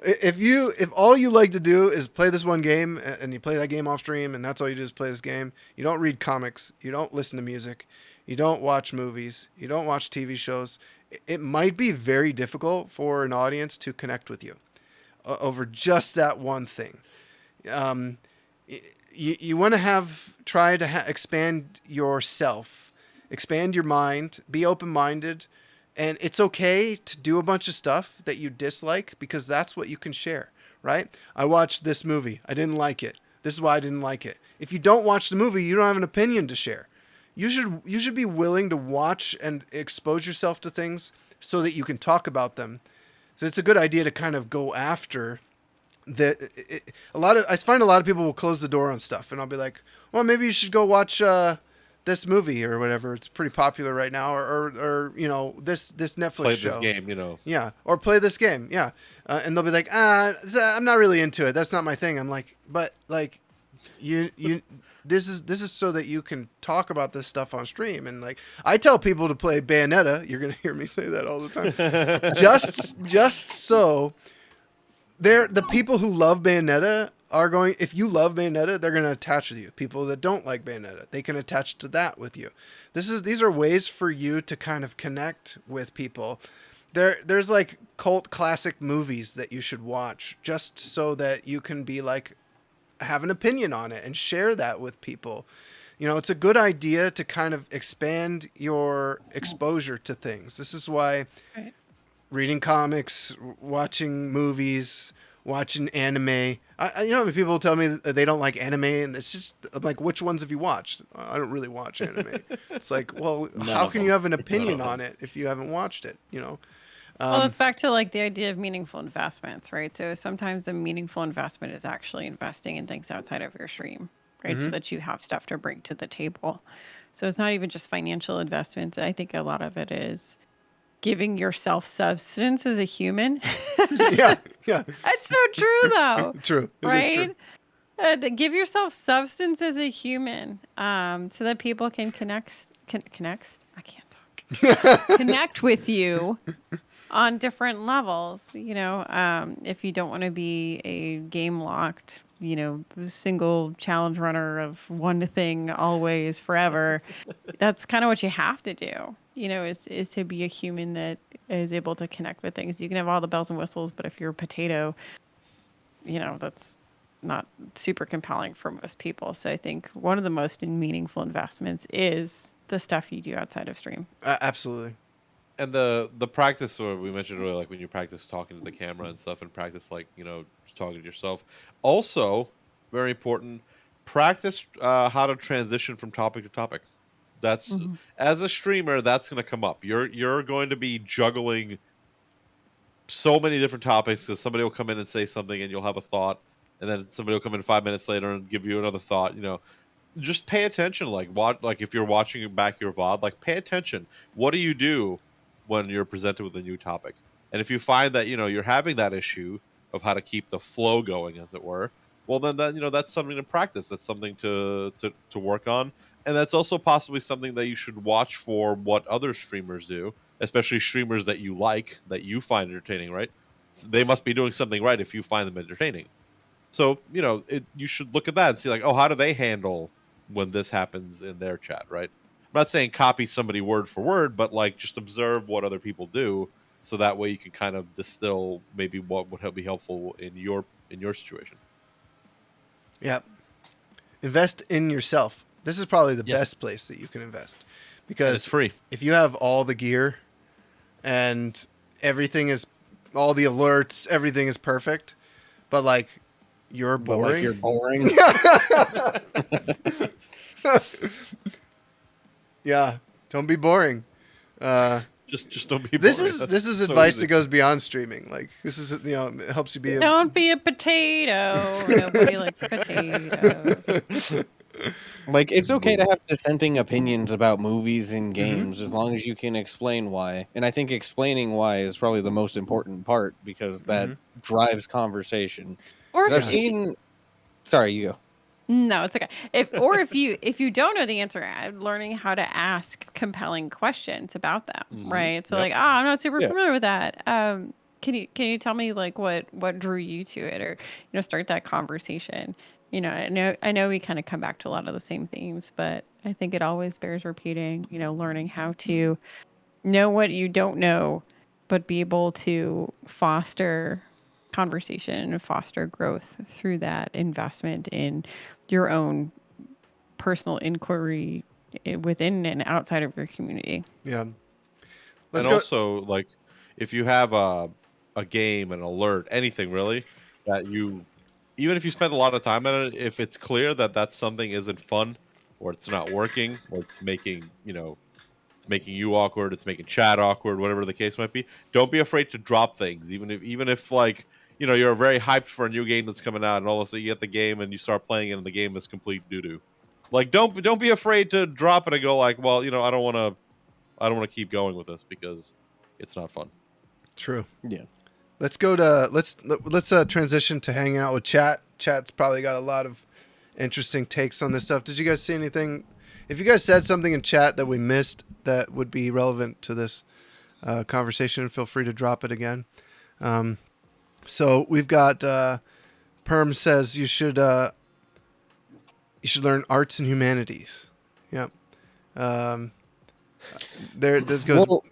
A: If all you like to do is play this one game and you play that game off stream and that's all you do is play this game, you don't read comics, you don't listen to music, you don't watch movies, you don't watch TV shows, it might be very difficult for an audience to connect with you over just that one thing. You want to try to expand yourself, expand your mind, be open-minded. And it's okay to do a bunch of stuff that you dislike because that's what you can share, right? I watched this movie. I didn't like it. This is why I didn't like it. If you don't watch the movie, you don't have an opinion to share. You should be willing to watch and expose yourself to things so that you can talk about them. So it's a good idea to kind of go after I find a lot of people will close the door on stuff, and I'll be like, well, maybe you should go watch this movie or whatever. It's pretty popular right now, or this Netflix
B: play
A: show.
B: Play this game,
A: Yeah, or play this game. Yeah, and they'll be like, I'm not really into it. That's not my thing. I'm like, but like, you this is so that you can talk about this stuff on stream. And like, I tell people to play Bayonetta. You're gonna hear me say that all the time. just so the people who love Bayonetta are going, if you love Bayonetta, they're going to attach with you. People that don't like Bayonetta, they can attach to that with you. These are ways for you to kind of connect with people. There's like cult classic movies that you should watch just so that you can be like, have an opinion on it and share that with people. It's a good idea to kind of expand your exposure to things. This is why reading comics, watching movies, watching anime. People tell me that they don't like anime, and it's just I'm like, which ones have you watched? I don't really watch anime. It's like, well, how can you have an opinion on it if you haven't watched it?
C: Well, it's back to like the idea of meaningful investments, right? So sometimes the meaningful investment is actually investing in things outside of your stream, right? So that you have stuff to bring to the table. So it's not even just financial investments. I think a lot of it is giving yourself substance as a human.
A: Yeah, yeah.
C: That's so true, though,
A: True. It is true.
C: right? To give yourself substance as a human, so that people can connect. I can't talk. Connect with you on different levels. If you don't want to be a game locked, single challenge runner of one thing always forever, that's kind of what you have to do. Is to be a human that is able to connect with things. You can have all the bells and whistles, but if you're a potato, that's not super compelling for most people. So I think one of the most meaningful investments is the stuff you do outside of stream.
A: Absolutely.
B: And the practice, or we mentioned earlier, like when you practice talking to the camera and stuff, and practice like just talking to yourself. Also, very important, practice how to transition from topic to topic. That's
C: Mm-hmm.
B: As a streamer, that's going to come up. You're going to be juggling so many different topics because somebody will come in and say something, and you'll have a thought, and then somebody will come in 5 minutes later and give you another thought. Just pay attention. Like if you're watching back your VOD, like pay attention. What do you do when you're presented with a new topic? And if you find that you're having that issue of how to keep the flow going, as it were, well then that's something to practice. That's something to work on, and that's also possibly something that you should watch for what other streamers do, especially streamers that you like, that you find entertaining. Right? They must be doing something right if you find them entertaining. So you should look at that and see like, oh, how do they handle when this happens in their chat, right? I'm not saying copy somebody word for word, but like just observe what other people do, so that way you can kind of distill maybe what would be helpful in your situation.
A: Yep. Invest in yourself. This is probably the
B: Yes.
A: best place that you can invest,
B: And
A: because
B: it's free.
A: if you have all the gear and everything is, all the alerts, everything is perfect, but like you're
D: But
A: boring.
D: like you're boring.
A: Yeah, don't be boring.
B: Just don't be
A: This
B: boring.
A: is
B: That's
A: this is
B: so
A: advice
B: easy.
A: that goes beyond streaming. Like this is it helps you be a
C: Don't be a potato. Nobody likes potatoes.
D: Like, it's okay to have dissenting opinions about movies and
A: Mm-hmm.
D: games as long as you can explain why. And I think explaining why is probably the most important part, because that drives conversation.
C: Or
D: 'Cause I've
C: if you,
D: seen. Sorry, you go.
C: no, it's okay. If you don't know the answer, learning how to ask compelling questions about them,
B: Mhm.
C: right? So
B: Yep.
C: like, oh, I'm not super
D: Yeah.
C: familiar with that. Can you tell me like what drew you to it, or start that conversation? I know we kind of come back to a lot of the same themes, but I think it always bears repeating. Learning how to know what you don't know, but be able to foster conversation and foster growth through that investment in your own personal inquiry within and outside of your community.
A: Yeah. Let's
B: And
A: go.
B: also, like, if you have a game, an alert, anything really, that even if you spend a lot of time on it, if it's clear that something isn't fun, or it's not working, or it's making it's making you awkward, it's making chat awkward, whatever the case might be, don't be afraid to drop things, even if like you're very hyped for a new game that's coming out, and all of a sudden you get the game and you start playing it, and the game is complete doo doo. Like, don't be afraid to drop it and go like, well, I don't want to keep going with this because it's not fun.
A: True.
D: Yeah.
A: Let's transition to hanging out with chat. Chat's probably got a lot of interesting takes on this stuff. Did you guys see anything? If you guys said something in chat that we missed that would be relevant to this conversation, feel free to drop it again. So we've got Perm says you should learn arts and humanities. Yep. This goes.
D: Well,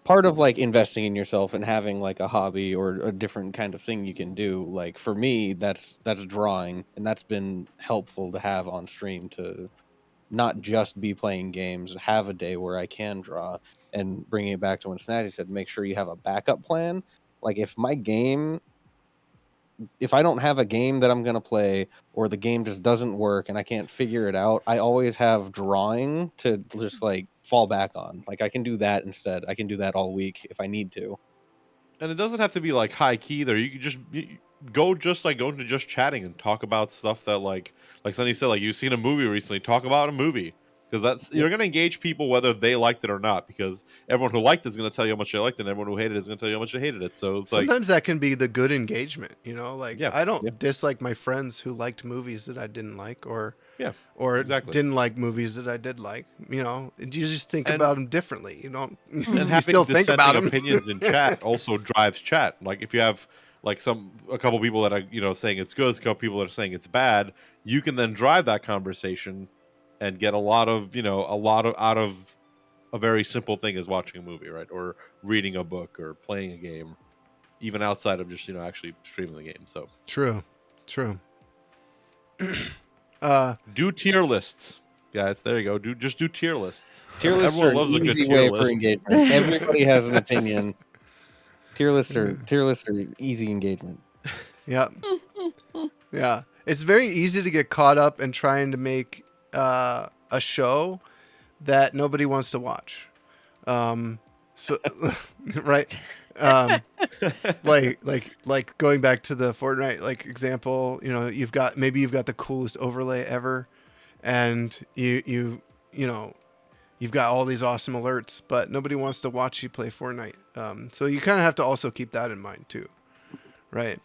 D: part of like investing in yourself and having like a hobby or a different kind of thing you can do, like for me, that's drawing, and that's been helpful to have on stream, to not just be playing games, have a day where I can draw. And bringing it back to when Snazzy said, make sure you have a backup plan. Like if I don't have a game that I'm going to play, or the game just doesn't work and I can't figure it out, I always have drawing to just like fall back on. Like, I can do that instead. I can do that all week if I need to.
B: And it doesn't have to be like high key either. You can just go into just chatting and talk about stuff that like Sunny said, like you've seen a movie recently. Talk about a movie. because that's you're going to engage people whether they liked it or not. Because everyone who liked it is going to tell you how much they liked it, and everyone who hated it is going to tell you how much they hated it. So it's like,
A: Sometimes that can be the good engagement, you know. Like
B: Yeah.
A: I don't
D: Yeah.
A: dislike my friends who liked movies that I didn't like, or
B: Yeah,
A: or
B: exactly.
A: didn't like movies that I did like. You know, you just think
B: And-
A: about them differently. You don't.
B: and
A: you
B: having
A: still think about
B: dissenting
A: them.
B: opinions in chat also drives chat. Like if you have like a couple people that are saying it's good, a couple people that are saying it's bad, you can then drive that conversation and get a lot of out of a very simple thing as watching a movie, right, or reading a book or playing a game, even outside of just actually streaming the game. So
A: True.
B: do tier lists, guys. There you go. Just do tier lists.
D: Tier lists are
B: Everyone
D: an
B: loves a good
D: easy
B: tier
D: way for
B: list.
D: engagement. Everybody has an opinion. Tier lists are easy engagement.
A: Yeah. Yeah. It's very easy to get caught up in trying to make a show that nobody wants to watch. So right. Like going back to the Fortnite example, you've got the coolest overlay ever, and you've got all these awesome alerts, but nobody wants to watch you play Fortnite. So you kind of have to also keep that in mind too, right?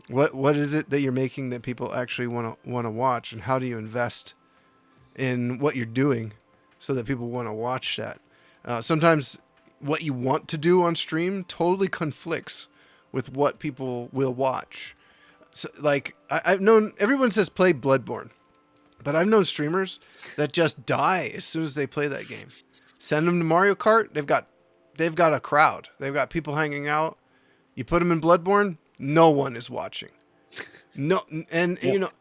A: What is it that you're making that people actually want to watch, and how do you invest in what you're doing so that people want to watch that? Sometimes what you want to do on stream totally conflicts with what people will watch. So, like I've known everyone says play Bloodborne, but I've known streamers that just die as soon as they play that game. Send them to Mario Kart, they've got a crowd. They've got people hanging out. You put them in Bloodborne, no one is watching. No, and
D: Yep.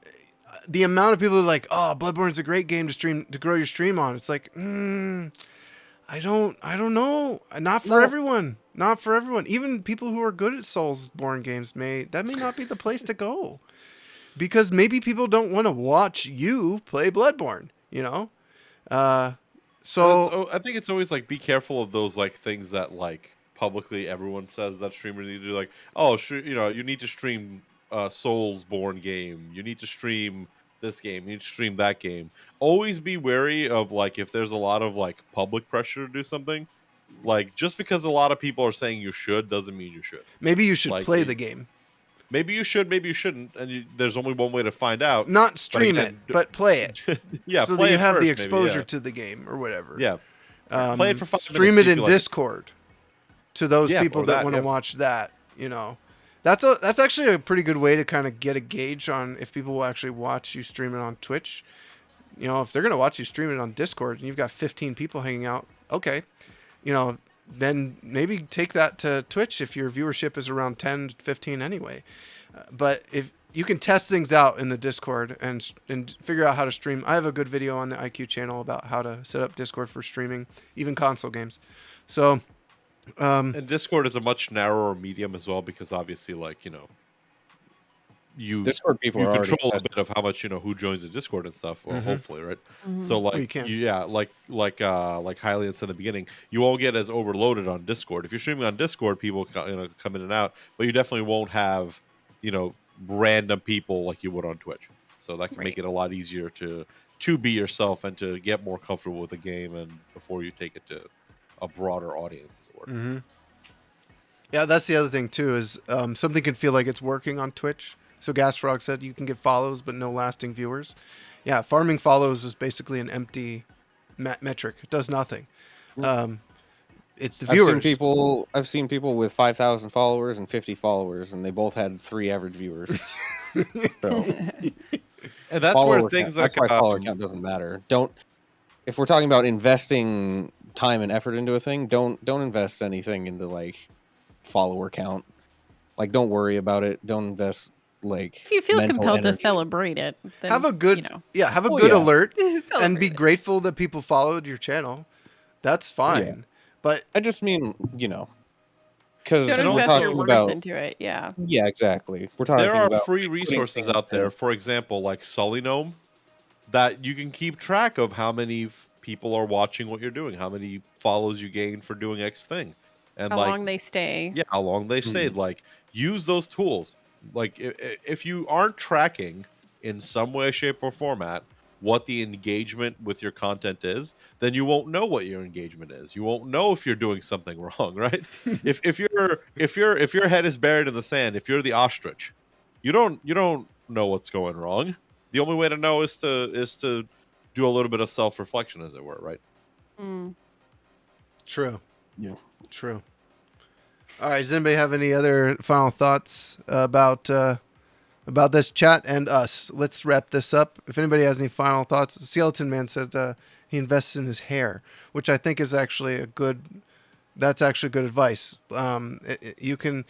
A: The amount of people who are like, "Oh, Bloodborne's a great game to grow your stream on." It's like, I don't know. Not for everyone. Not for everyone. Even people who are good at Soulsborne games may not be the place to go, because maybe people don't want to watch you play Bloodborne. So
B: I think it's always like be careful of those like things that like publicly everyone says that streamers need to do. Like, oh, you need to stream Soulsborne game. You need to stream this game. You need to stream that game. Always be wary of like if there's a lot of like public pressure to do something. Like just because a lot of people are saying you should doesn't mean you should.
A: maybe you should
B: Like,
A: play the game,
B: Maybe you should, maybe you shouldn't, and there's only one way to find out.
A: not stream
B: again,
A: it, but play it.
B: Yeah,
A: so
B: play
A: that you
B: it
A: have
B: first,
A: the
B: maybe,
A: exposure
B: yeah.
A: to the game or whatever.
B: Yeah, play it for 5
A: stream
B: minutes,
A: it
B: see if
A: in
B: you like it.
A: Discord to those
B: Yeah,
A: people
B: or
A: that
B: that,
A: want to
B: yeah.
A: watch that. That's actually a pretty good way to kind of get a gauge on if people will actually watch you stream it on Twitch. If they're gonna watch you stream it on Discord and you've got 15 people hanging out, okay, then maybe take that to Twitch if your viewership is around 10 to 15 anyway. But if you can test things out in the Discord and figure out how to stream. I have a good video on the IQ channel about how to set up Discord for streaming, even console games. So,
B: And Discord is a much narrower medium as well because obviously, like you
D: Discord people
B: you
D: are already
B: control a bit of how much who joins the Discord and stuff. Well,
A: Mhm.
B: hopefully, right?
C: Mhm.
B: So like
A: you can.
B: like Highly had said in the beginning, you won't get as overloaded on Discord. If you're streaming on Discord, people come in and out, but you definitely won't have random people like you would on Twitch. So that can make
C: Right.
B: it a lot easier to be yourself and to get more comfortable with the game and before you take it to a broader audience, as it were.
A: Mm-hmm. Yeah, that's the other thing too. Is something can feel like it's working on Twitch. So Gasfrog said you can get follows but no lasting viewers. Yeah, farming follows is basically an empty metric. It does nothing. It's the viewers.
D: I've seen people with 5,000 followers and 50 followers, and they both had 3 average viewers. So
B: And that's
D: follower
B: where things
D: count, that's
B: like
D: why follower count doesn't matter. If we're talking about investing time and effort into a thing, don't invest anything into like follower count. Like, don't worry about it. Don't invest like
C: If you feel
D: mental
C: compelled to
D: energy.
C: celebrate it, then,
A: have a good have a
D: Well,
A: good
D: yeah.
A: alert and
C: celebrate
A: be
C: it.
A: grateful that people followed your channel. That's fine. But
D: I just mean, because
C: Don't
B: And
D: we're
C: invest
B: also-
C: your
D: talking
C: worth
D: about
C: into it. Yeah.
D: yeah, exactly. We're talking
B: there are
D: about
B: free
D: putting
B: resources
D: things
B: out there,
D: in-
B: for example, like Sully Gnome, that you can keep track of how many people are watching what you're doing, how many follows you gain for doing X thing, and
C: How
B: like
C: long they stay.
B: yeah, how long they stayed. Like use those tools. Like if you aren't tracking in some way, shape, or format what the engagement with your content is, then you won't know what your engagement is. You won't know if you're doing something wrong, right? if your head is buried in the sand, if you're the ostrich, you don't know what's going wrong. The only way to know is to do a little bit of self-reflection, as it were, right?
A: True.
D: Yeah.
A: True. All right. Does anybody have any other final thoughts about this chat and us? Let's wrap this up. If anybody has any final thoughts, Skeleton Man said he invests in his hair, which I think is actually that's actually good advice. You can.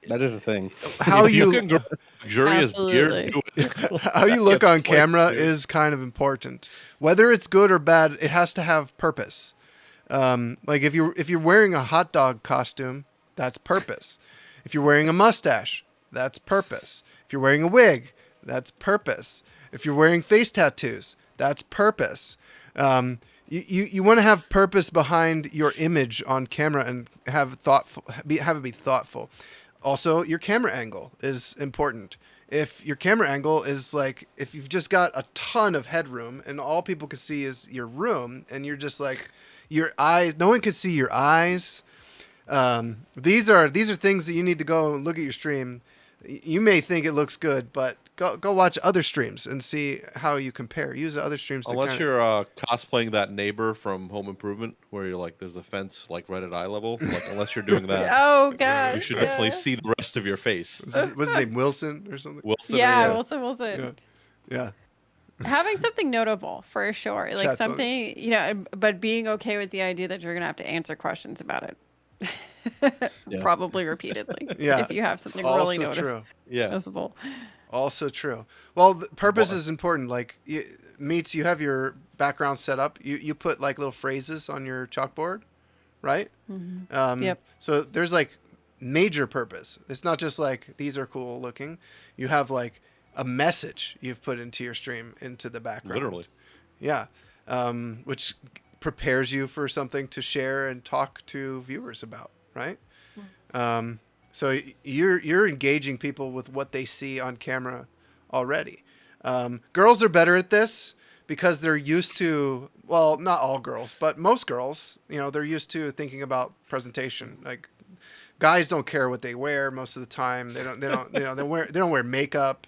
D: That is a thing.
A: How
B: If
A: you
B: can grow luxurious beard, do it.
A: how you look
B: Gets
A: on
B: clicks,
A: camera
B: dude.
A: is kind of important. Whether it's good or bad, it has to have purpose. Like if you're wearing a hot dog costume, that's purpose. If you're wearing a mustache, that's purpose. If you're wearing a wig, that's purpose. If you're wearing face tattoos, that's purpose. You want to have purpose behind your image on camera and have it be thoughtful. Also, your camera angle is important. If your camera angle is like, if you've just got a ton of headroom and all people can see is your room and you're just like, your eyes, no one can see your eyes. These are things that you need to go and look at your stream. You may think it looks good, but go watch other streams and see how you compare. Use other streams.
B: Unless you're cosplaying that neighbor from Home Improvement, where you're like, there's a fence like right at eye level. Like, unless you're doing that,
C: Oh gosh.
B: you should definitely see the rest of your face.
A: What's his name? Wilson or something?
B: Wilson,
C: Yeah,
B: or-
C: Wilson.
A: Yeah.
C: Having something notable for sure, like
A: Chat's on
C: something, but being okay with the idea that you're gonna have to answer questions about it.
D: Yeah.
C: Probably repeatedly.
A: Yeah.
C: If you have something
A: Also
C: really
A: true.
B: yeah.
C: noticeable.
A: Also true. Well, purpose is important. Like, Meets, you have your background set up. You put like little phrases on your chalkboard, right?
C: Yep.
A: So there's like major purpose. It's not just like these are cool looking. You have like a message you've put into your stream into the background.
B: Literally.
A: Yeah. Which prepares you for something to share and talk to viewers about, right? So you're engaging people with what they see on camera already. Girls are better at this because they're used to, well, not all girls, but most girls, they're used to thinking about presentation. Like, guys don't care what they wear most of the time. They don't wear makeup.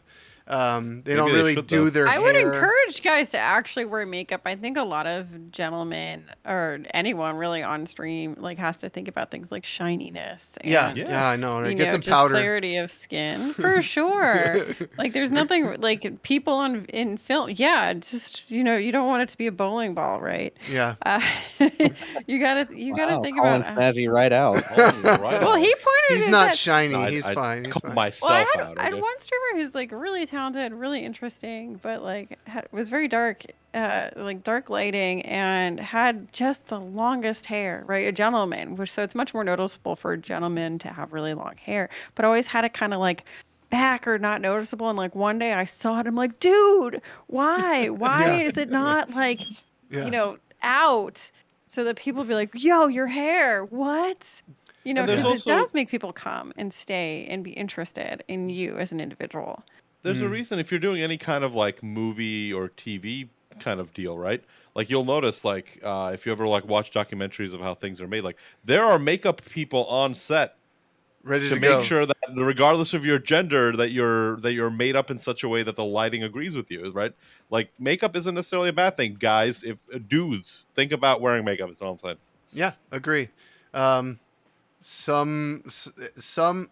A: They don't
B: they
A: really
B: should,
A: do
B: though.
A: their
C: I
A: hair.
C: would encourage guys to actually wear makeup. I think a lot of gentlemen or anyone really on stream like has to think about things like shininess. And,
A: Yeah, I know. Right?
C: you
A: Get
C: know,
A: some
C: just
A: powder.
C: clarity of skin for sure. Like there's nothing like people in film. Yeah, just you don't want it to be a bowling ball, right?
A: Yeah.
C: You gotta
D: Wow,
C: think
D: calling
C: about.
D: Snazzy right out.
B: Right
C: Well,
B: on.
C: he pointed.
A: He's
C: at
A: not
C: that.
A: shiny.
B: No,
A: He's fine. He's
B: call
A: fine.
B: myself
C: Well,
B: out.
C: I had
B: okay?
C: one streamer who's like really talented, really interesting, but like was very dark, like dark lighting, and had just the longest hair. Right, a gentleman, so it's much more noticeable for a gentleman to have really long hair, but always had it kind of like back or not noticeable. And like one day I saw it, I'm like, dude, why? Why
A: Yeah.
C: is it not like,
A: Yeah.
C: out? So that people be like, yo, your hair, what?
B: And there's
C: Because it
B: also-
C: does make people come and stay and be interested in you as an individual.
B: There's
A: Hmm.
B: a reason if you're doing any kind of like movie or TV kind of deal, right? Like you'll notice, like if you ever like watch documentaries of how things are made, like there are makeup people on set
A: Ready
B: to
A: to
B: make
A: go.
B: sure that regardless of your gender, that you're made up in such a way that the lighting agrees with you, right? Like makeup isn't necessarily a bad thing, guys. If dudes think about wearing makeup, is all I'm saying.
A: Yeah, agree. Some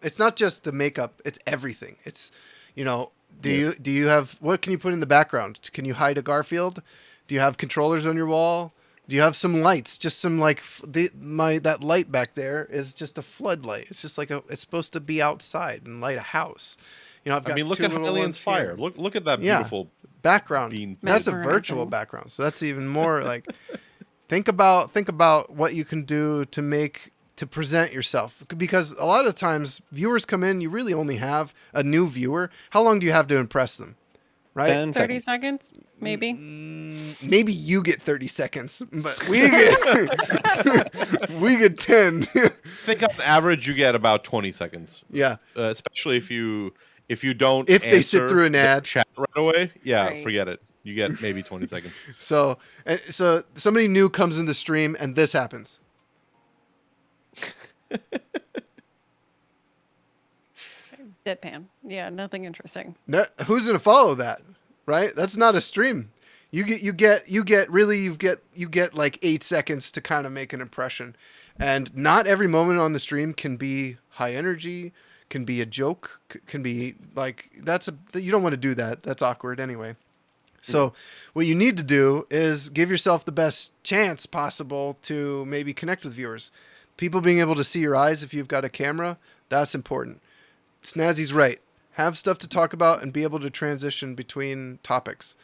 A: it's not just the makeup, it's everything. It's do you have, what can you put in the background? Can you hide a Garfield? Do you have controllers on your wall? Do you have some lights? Just some like that light back there is just a floodlight. It's just like it's supposed to be outside and light a house. I've got
B: Look
A: two
B: at
A: little
B: Aliens
A: ones
B: Fire.
A: here.
B: Look at that
A: Yeah.
B: beautiful
A: Background.
B: bean.
A: That's a
C: Mesmerizing.
A: virtual background. So that's even more like think about what you can do to present yourself, because a lot of times viewers come in, you really only have a new viewer. How long do you have to impress them? Right?
D: 10
C: 30
D: seconds.
C: seconds, maybe.
A: Maybe you get 30 seconds, but we get we get 10.
B: I think on average you get about 20 seconds,
A: Yeah.
B: especially if you don't
A: If they sit
B: answer
A: through an
B: the
A: ad.
B: chat right away. Yeah,
C: Right.
B: forget it. You get maybe 20 seconds.
A: So somebody new comes in the stream and this happens.
C: Deadpan. Yeah, nothing interesting.
A: Who's gonna follow that? Right? That's not a stream. You get like 8 seconds to kind of make an impression, and not every moment on the stream can be high energy, can be a joke, can be like you don't want to do that. That's awkward anyway. So what you need to do is give yourself the best chance possible to maybe connect with viewers. People being able to see your eyes if you've got a camera, that's important. Snazzy's right. Have stuff to talk about and be able to transition between topics.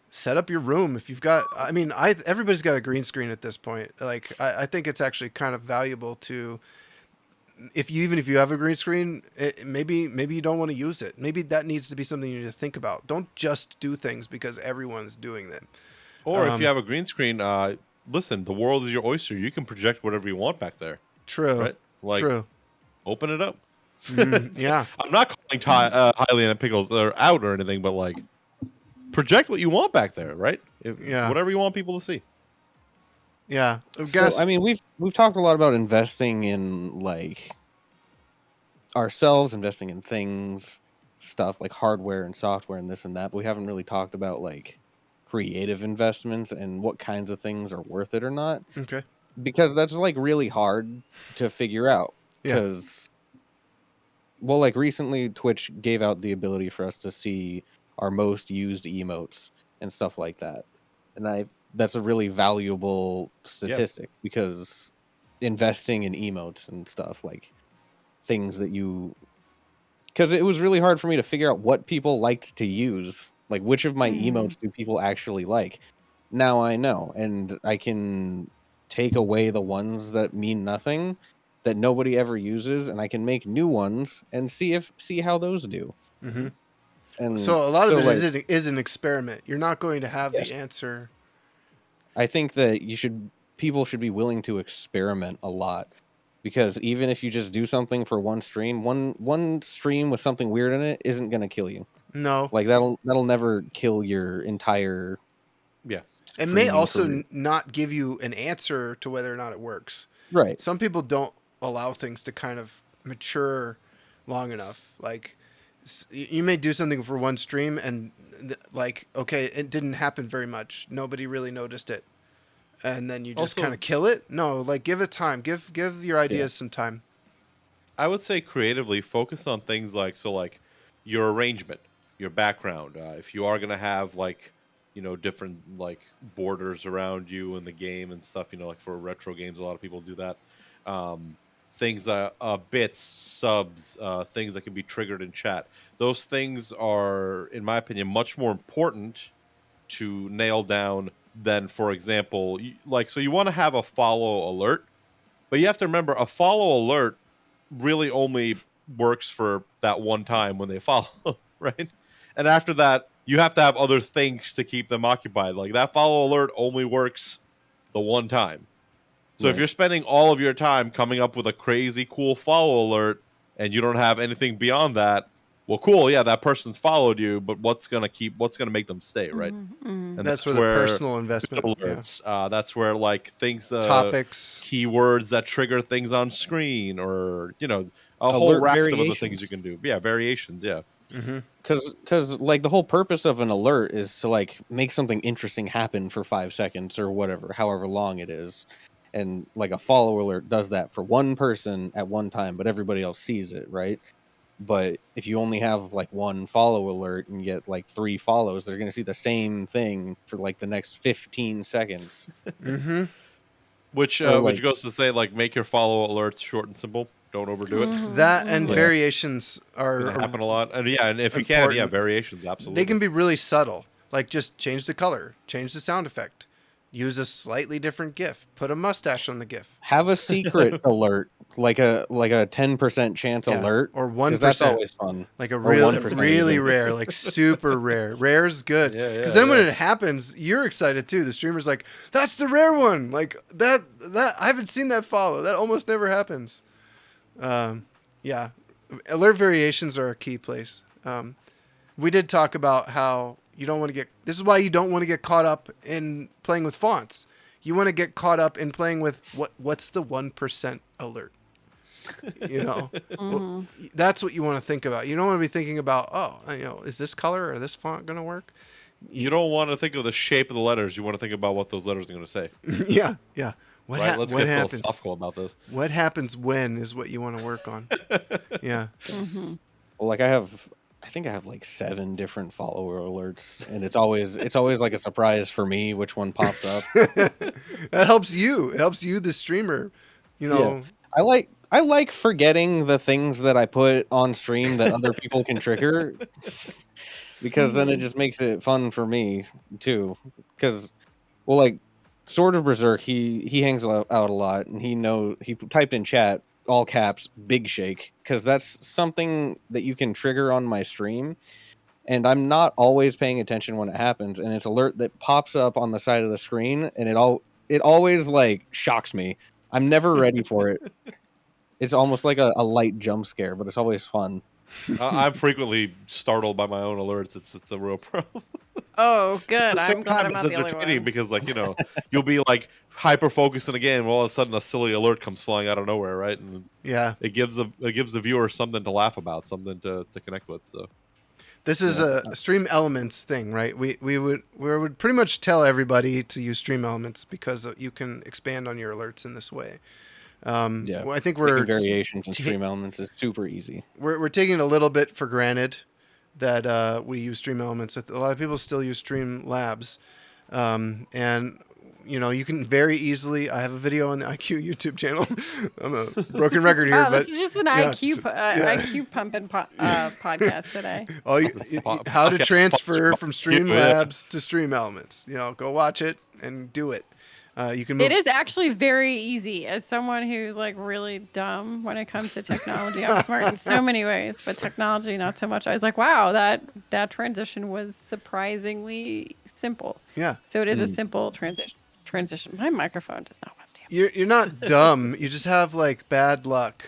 A: Set up your room if you've got. I mean, everybody's got a green screen at this point. Like, I think it's actually kind of valuable to, even if you have a green screen, maybe you don't want to use it. Maybe that needs to be something you need to think about. Don't just do things because everyone's doing them.
B: Or if you have a green screen, listen, the world is your oyster. You can project whatever you want back there.
A: True.
B: Right? Like,
A: True.
B: Open it up.
A: Yeah.
B: I'm not calling Hylian and Pickles out or anything, but like, project what you want back there, right? Whatever you want people to see.
A: Yeah.
D: So, I mean, we've talked a lot about investing in like ourselves, investing in things, stuff like hardware and software and this and that, but we haven't really talked about like creative investments and what kinds of things are worth it or not.
A: Okay.
D: Because that's like really hard to figure out. Because, well, like recently Twitch gave out the ability for us to see our most used emotes and stuff like that. And that's a really valuable statistic because investing in emotes and stuff, like things that because it was really hard for me to figure out what people liked to use, like which of my emotes do people actually like. Now I know, and I can take away the ones that mean nothing, that nobody ever uses, and I can make new ones and see how those do.
A: Mm-hmm.
D: And
A: so a lot of it is an experiment. You're not going to have the answer.
D: I think that people should be willing to experiment a lot, because even if you just do something for one stream, one stream with something weird in it isn't going to kill you.
A: No.
D: Like that'll never kill your entire
A: It may also
D: career.
A: not give you an answer to whether or not it works.
D: Right.
A: Some people don't allow things to kind of mature long enough. Like, you may do something for one stream and like, okay, it didn't happen very much. Nobody really noticed it. And then you just kind of kill it. No, like give it time. Give your ideas some time.
B: I would say creatively focus on things like your arrangement, your background. If you are going to have like, different like borders around you in the game and stuff, like for retro games, a lot of people do that. Things bits, subs, things that can be triggered in chat. Those things are, in my opinion, much more important to nail down than, for example, so you want to have a follow alert, but you have to remember a follow alert really only works for that one time when they follow, right? And after that, you have to have other things to keep them occupied. Like that follow alert only works the one time. So if you're spending all of your time coming up with a crazy cool follow alert and you don't have anything beyond that, well, cool, yeah, that person's followed you, but what's gonna make them stay, right?
C: Mm-hmm.
B: And
A: that's where the personal investment.
B: Alerts, that's where like things,
A: topics,
B: keywords that trigger things on screen, or a whole raft of other things you can do. Yeah, variations. Yeah.
D: Because like the whole purpose of an alert is to like make something interesting happen for 5 seconds or whatever, however long it is. And like a follow alert does that for one person at one time, but everybody else sees it, right? But if you only have like one follow alert and get like 3 follows, they're going to see the same thing for like the next 15 seconds.
B: Which goes to say, like, make your follow alerts short and simple. Don't overdo it.
A: That and variations are
B: happen a lot. And and if important. You can, variations, absolutely.
A: They can be really subtle. Like just change the color, change the sound effect, use a slightly different GIF, put a mustache on the GIF.
D: Have a secret alert, like a 10% chance alert,
A: or 1%.
D: That's always fun.
A: Like a really rare, like super rare. Rare is good because then when it happens, you're excited too. The streamer's like, "That's the rare one!" Like that I haven't seen that follow. That almost never happens. Alert variations are a key place. We did talk about how You don't want to get. This is why you don't want to get caught up in playing with fonts. You want to get caught up in playing with what's the 1% alert. Well, that's what you want to think about. You don't want to be thinking about, is this color or this font going to work?
B: You don't want to think of the shape of the letters. You want to think about what those letters are going to say.
A: Yeah.
B: Right? Let's
A: what
B: get
A: happens?
B: philosophical about this.
A: What happens when is what you want to work on. Yeah.
D: Well, like I think I have like 7 different follower alerts, and it's always like a surprise for me which one pops up.
A: That helps you. It helps you, the streamer.
D: Yeah. I like forgetting the things that I put on stream that other people can trigger, because then it just makes it fun for me too. Because, well, like Sword of Berserk, he hangs out a lot, and he typed in chat all caps big shake, because that's something that you can trigger on my stream, and I'm not always paying attention when it happens, and it's alert that pops up on the side of the screen, and it always like shocks me. I'm never ready for it. It's almost like a light jump scare, but it's always fun.
B: I'm frequently startled by my own alerts. It's a real problem.
C: Oh, good. I'm glad I'm
B: Sometimes
C: not
B: it's
C: the only
B: entertaining
C: one.
B: because, like, you'll be like hyper focused in a game, and all of a sudden a silly alert comes flying out of nowhere, right? And
A: Yeah.
B: it gives the viewer something to laugh about, something to connect with. So
A: This is a Stream Elements thing, right? We would pretty much tell everybody to use Stream Elements because you can expand on your alerts in this way. Well, I think
D: Making variations in Stream Elements is super easy.
A: We're taking it a little bit for granted that we use Stream Elements. A lot of people still use Stream Labs, and you can very easily. I have a video on the IQ YouTube channel. I'm a broken record here,
C: Wow,
A: but
C: this is just an
A: yeah.
C: IQ pumping podcast today.
A: How to
B: Podcast
A: transfer
B: sponsored
A: from
B: by
A: Stream
B: you, yeah.
A: Labs to Stream Elements. Go watch it and do it. You can move.
C: It is actually very easy. As someone who's like really dumb when it comes to technology, I'm smart in so many ways, but technology not so much. I was like, wow, that transition was surprisingly simple.
A: Yeah.
C: So it is a simple transition. My microphone does not want to stand.
A: You're not dumb. You just have like bad luck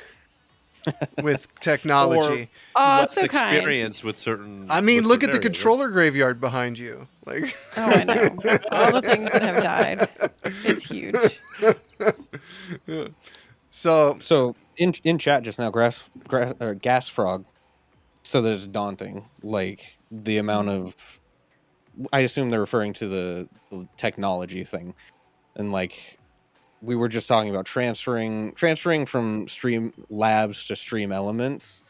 A: with technology.
C: Oh,
B: less
C: so kind.
B: experience with certain.
A: I mean,
B: with
A: look at
B: certain
A: the
B: areas, right?
A: controller graveyard behind you. Like.
C: Oh, I know. All the things that have died. It's huge.
A: So
D: in chat just now, gas frog. So that it's daunting, like the amount of. I assume they're referring to the technology thing, and like we were just talking about transferring from Stream Labs to Stream Elements.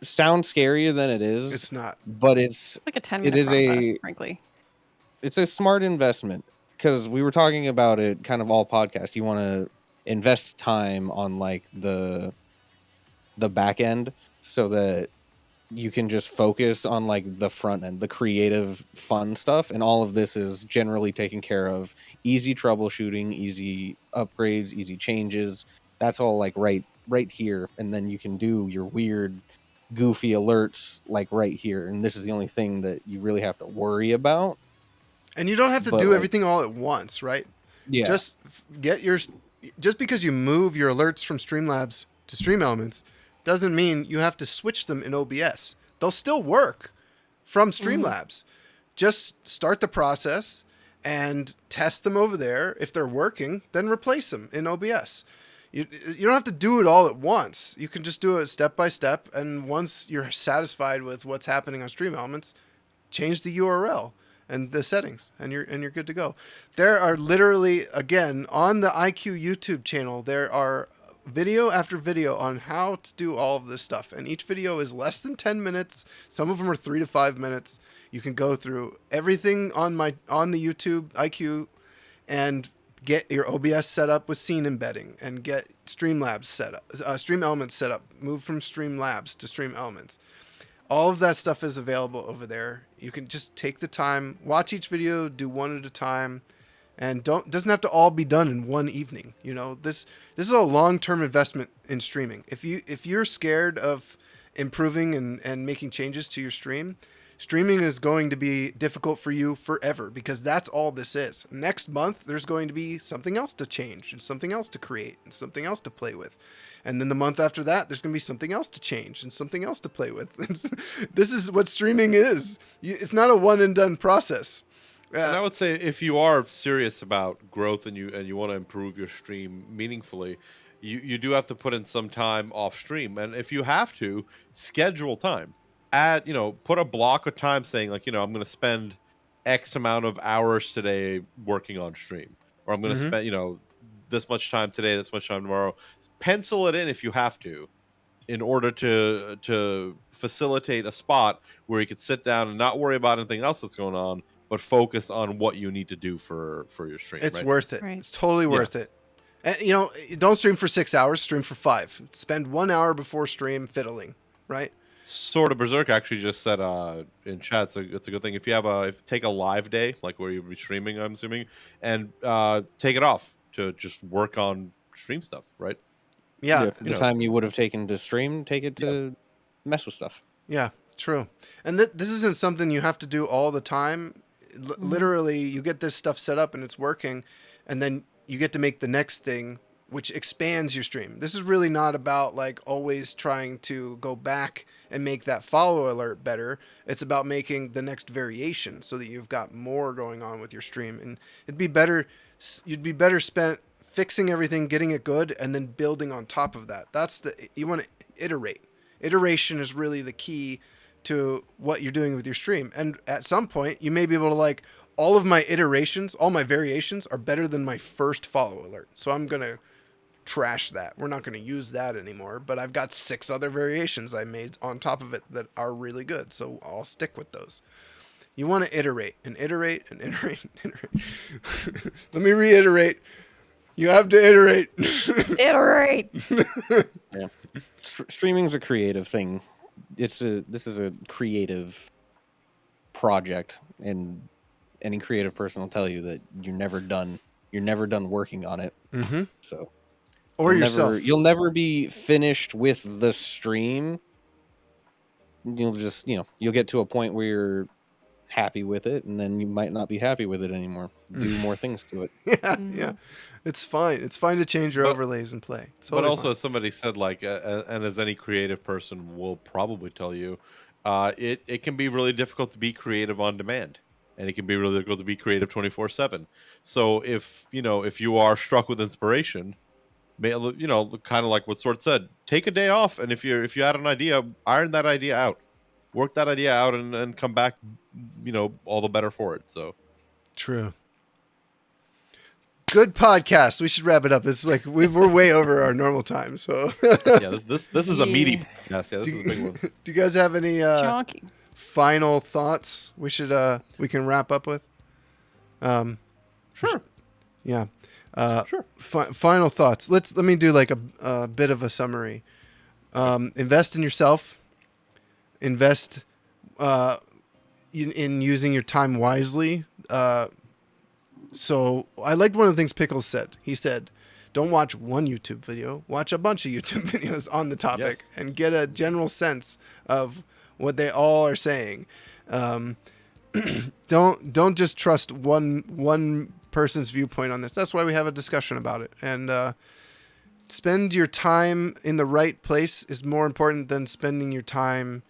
D: Sounds scarier than it is.
A: it's not.
D: but it's
C: Like a 10-minute process, frankly.
D: it's a smart investment, because we were talking about it kind of all podcast. You want to invest time on like the back end so that you can just focus on like the front end, the creative fun stuff, and all of this is generally taken care of. Easy troubleshooting, easy upgrades, easy changes. That's all like right here, and then you can do your weird goofy alerts like right here, and this is the only thing that you really have to worry about.
A: And you don't have to
D: But,
A: do
D: like-
A: everything all at once, right?
D: Yeah.
A: Just just because you move your alerts from Streamlabs to Stream Elements doesn't mean you have to switch them in OBS. They'll still work from Streamlabs. Just start the process and test them over there. If they're working, then replace them in OBS. You don't have to do it all at once. You can just do it step by step, and once you're satisfied with what's happening on Stream Elements, change the URL and the settings, and you're good to go. There are literally, again, on the IQ YouTube channel, there are video after video on how to do all of this stuff, and each video is less than 10 minutes. Some of them are 3 to 5 minutes. You can go through everything on the YouTube IQ and get your OBS set up with scene embedding, and get Streamlabs set up, Stream Elements set up. Move from Streamlabs to Stream Elements. All of that stuff is available over there. You can just take the time, watch each video, do one at a time, and doesn't have to all be done in one evening. This is a long-term investment in streaming. If you're scared of improving and making changes to your stream, Streaming is going to be difficult for you forever because that's all this is. Next month, there's going to be something else to change and something else to create and something else to play with. And then the month after that, there's going to be something else to change and something else to play with. This is what streaming is. It's not a one and done process.
B: And I would say if you are serious about growth and you want to improve your stream meaningfully, you do have to put in some time off stream. And if you have to, schedule time. Put a block of time saying like, I'm going to spend X amount of hours today working on stream, or I'm going to spend, this much time today, this much time tomorrow. Pencil it in if you have to, in order to facilitate a spot where you could sit down and not worry about anything else that's going on, but focus on what you need to do for your stream.
A: It's
B: right?
A: worth it.
C: Right.
A: It's totally worth it. And, don't stream for 6 hours, stream for 5. Spend 1 hour before stream fiddling, right?
B: Sort of Berserk actually just said in chat, so it's a good thing if you take a live day, like where you'll be streaming, I'm assuming, and take it off to just work on stream stuff, right?
A: Yeah.
D: The time you would have taken to stream, take it to mess with stuff.
A: Yeah, true. And this isn't something you have to do all the time. Literally, you get this stuff set up and it's working, and then you get to make the next thing, which expands your stream. This is really not about like always trying to go back and make that follow alert better. It's about making the next variation so that you've got more going on with your stream. And you'd be better spent fixing everything, getting it good, and then building on top of that. You want to iterate. Iteration is really the key to what you're doing with your stream. And at some point, you may be able to like, all of my iterations, all my variations are better than my first follow alert. So I'm going to trash that. We're not going to use that anymore, but I've got 6 other variations I made on top of it that are really good. So I'll stick with those. You want to iterate and iterate and iterate and iterate. Let me reiterate. You have to iterate.
C: Iterate.
D: Yeah. Streaming's a creative thing. This is a creative project, and any creative person will tell you that you're never done working on it.
A: Mm-hmm.
D: So
A: Or yourself.
D: You'll never be finished with the stream. You'll just, you'll get to a point where you're happy with it, and then you might not be happy with it anymore. Do more things to it.
A: Yeah. It's fine. It's fine to change your overlays and play.
B: But also, as somebody said, like, and as any creative person will probably tell you, it can be really difficult to be creative on demand, and it can be really difficult to be creative 24/7. So if you are struck with inspiration, kind of like what Sword said, take a day off, and if you had an idea, iron that idea out, work that idea out, and come back, all the better for it. So
A: true. Good podcast. We should wrap it up. It's like we're way over our normal time. So
B: yeah, this is a meaty podcast. Yeah, this is a big one.
A: Do you guys have any
C: Chonky.
A: final thoughts we can wrap up with?
B: Sure.
A: Yeah.
B: Sure.
A: Final thoughts. Let me do like a bit of a summary. Invest in yourself. Invest in using your time wisely. So I liked one of the things Pickles said. He said, don't watch one YouTube video. Watch a bunch of YouTube videos on the topic and get a general sense of what they all are saying. Don't just trust one person's viewpoint on this. That's why we have a discussion about it. And spend your time in the right place is more important than spending your time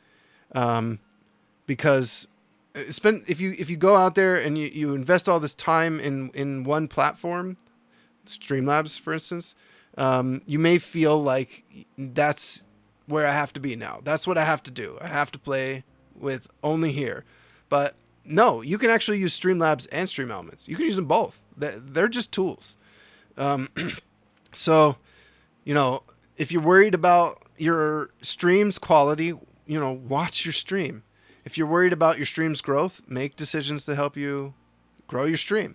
A: because if you go out there and you invest all this time in one platform, Streamlabs, for instance, you may feel like that's where I have to be now. That's what I have to do. I have to play with only here. But no, you can actually use Streamlabs and Stream Elements. You can use them both. They're just tools. So, if you're worried about your stream's quality, watch your stream. If you're worried about your stream's growth, make decisions to help you grow your stream.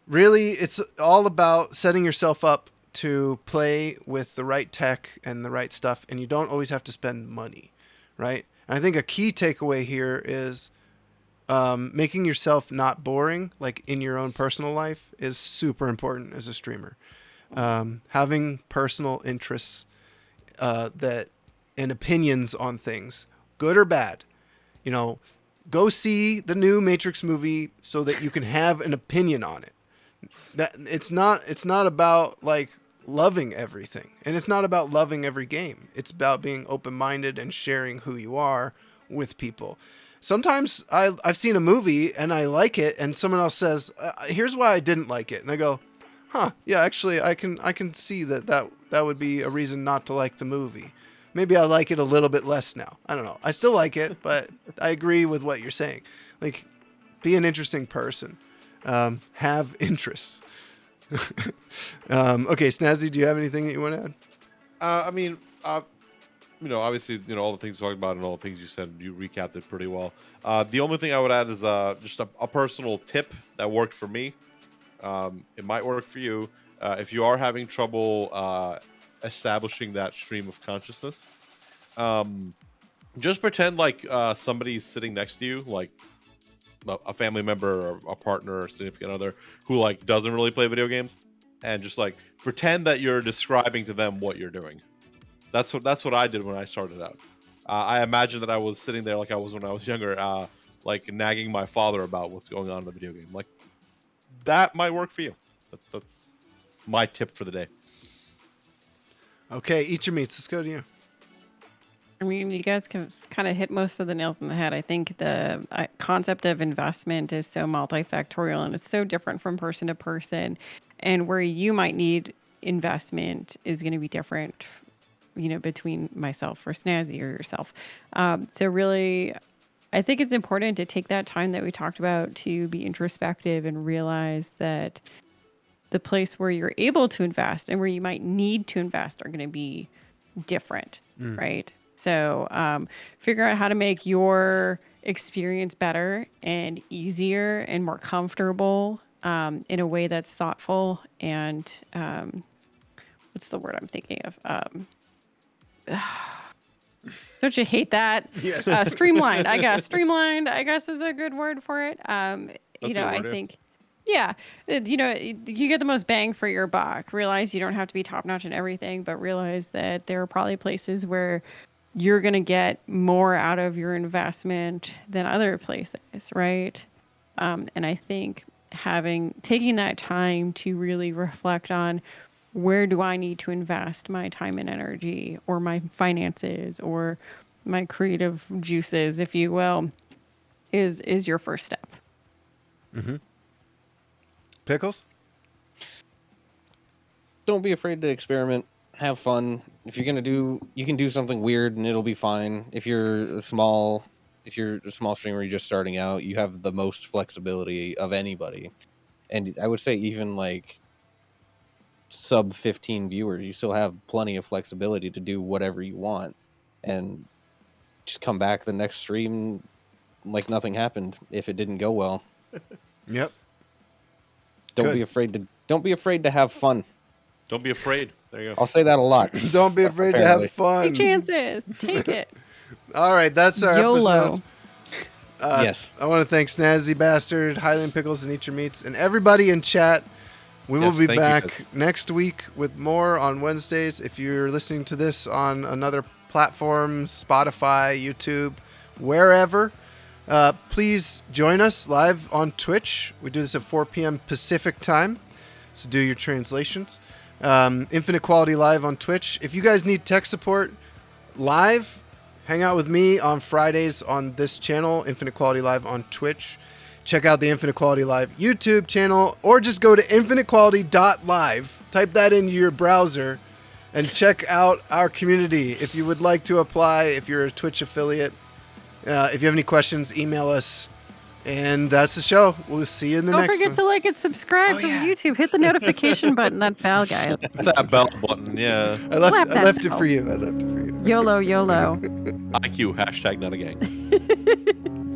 A: Really, it's all about setting yourself up to play with the right tech and the right stuff, and you don't always have to spend money, right? And I think a key takeaway here is making yourself not boring, like in your own personal life, is super important as a streamer. Having personal interests and opinions on things, good or bad, You know, go see the new Matrix movie so that you can have an opinion on it. That it's not about like loving everything, and it's not about loving every game. It's about being open-minded and sharing who you are with people. Sometimes I've seen a movie and I like it, and someone else says, "Here's why I didn't like it," and I go, "Huh? Yeah, actually, I can see that would be a reason not to like the movie. Maybe I like it a little bit less now. I don't know. I still like it, but I agree with what you're saying. Like, be an interesting person. Have interests." Okay, Snazzy, do you have anything that you want to add?
B: I mean, obviously, all the things we talked about and all the things you said, you recapped it pretty well. The only thing I would add is just a personal tip that worked for me. It might work for you. If you are having trouble establishing that stream of consciousness, just pretend like somebody's sitting next to you, like a family member or a partner or significant other who like doesn't really play video games, and just like pretend that you're describing to them what you're doing. That's what I did when I started out. I imagined that I was sitting there like I was when I was younger, like nagging my father about what's going on in the video game. Like, that might work for you. That's my tip for the day.
A: Okay, eat your meats. Let's go to you.
C: I mean, you guys can kind of hit most of the nails on the head. I think the concept of investment is so multifactorial and it's so different from person to person. And where you might need investment is going to be different, between myself or Snazzy or yourself. So really, I think it's important to take that time that we talked about to be introspective and realize that the place where you're able to invest and where you might need to invest are going to be different, right? So figure out how to make your experience better and easier and more comfortable in a way that's thoughtful and what's the word I'm thinking of? Don't you hate that?
A: Yes.
C: Streamlined, I guess. Streamlined, I guess, is a good word for it. I think, yeah, you get the most bang for your buck. Realize you don't have to be top notch in everything, but realize that there are probably places where you're going to get more out of your investment than other places, right? And I think taking that time to really reflect on where do I need to invest my time and energy or my finances or my creative juices, if you will, is your first step.
A: Mm-hmm. Pickles?
D: Don't be afraid to experiment. Have fun. If you're you can do something weird and it'll be fine. If you're a small streamer, you're just starting out, you have the most flexibility of anybody. And I would say even like sub 15 viewers, you still have plenty of flexibility to do whatever you want. And just come back the next stream like nothing happened if it didn't go well.
A: Yep.
D: Don't be afraid to have fun.
B: Don't be afraid. There you go.
D: I'll say that a lot.
A: Don't be afraid to have fun.
C: Take chances. Take it.
A: All right, that's our
C: YOLO.
A: episode.
D: Yes.
A: I want to thank Snazzy Bastard, Highland Pickles, and Eat Your Meats, and everybody in chat. We will be back next week with more on Wednesdays. If you're listening to this on another platform, Spotify, YouTube, wherever, please join us live on Twitch. We do this at 4 p.m. Pacific time, so do your translations. Infinite Quality Live on Twitch. If you guys need tech support live, hang out with me on Fridays on this channel, Infinite Quality Live on Twitch. Check out the Infinite Quality Live YouTube channel, or just go to infinitequality.live. Type that into your browser and check out our community. If you would like to apply, if you're a Twitch affiliate, if you have any questions, email us. And that's the show. We'll see you in the next one.
C: Don't forget to like and subscribe from YouTube. Hit the notification button, that bell guy.
B: That bell button, yeah.
A: I left it for you.
C: YOLO, YOLO.
B: IQ, hashtag not a gang.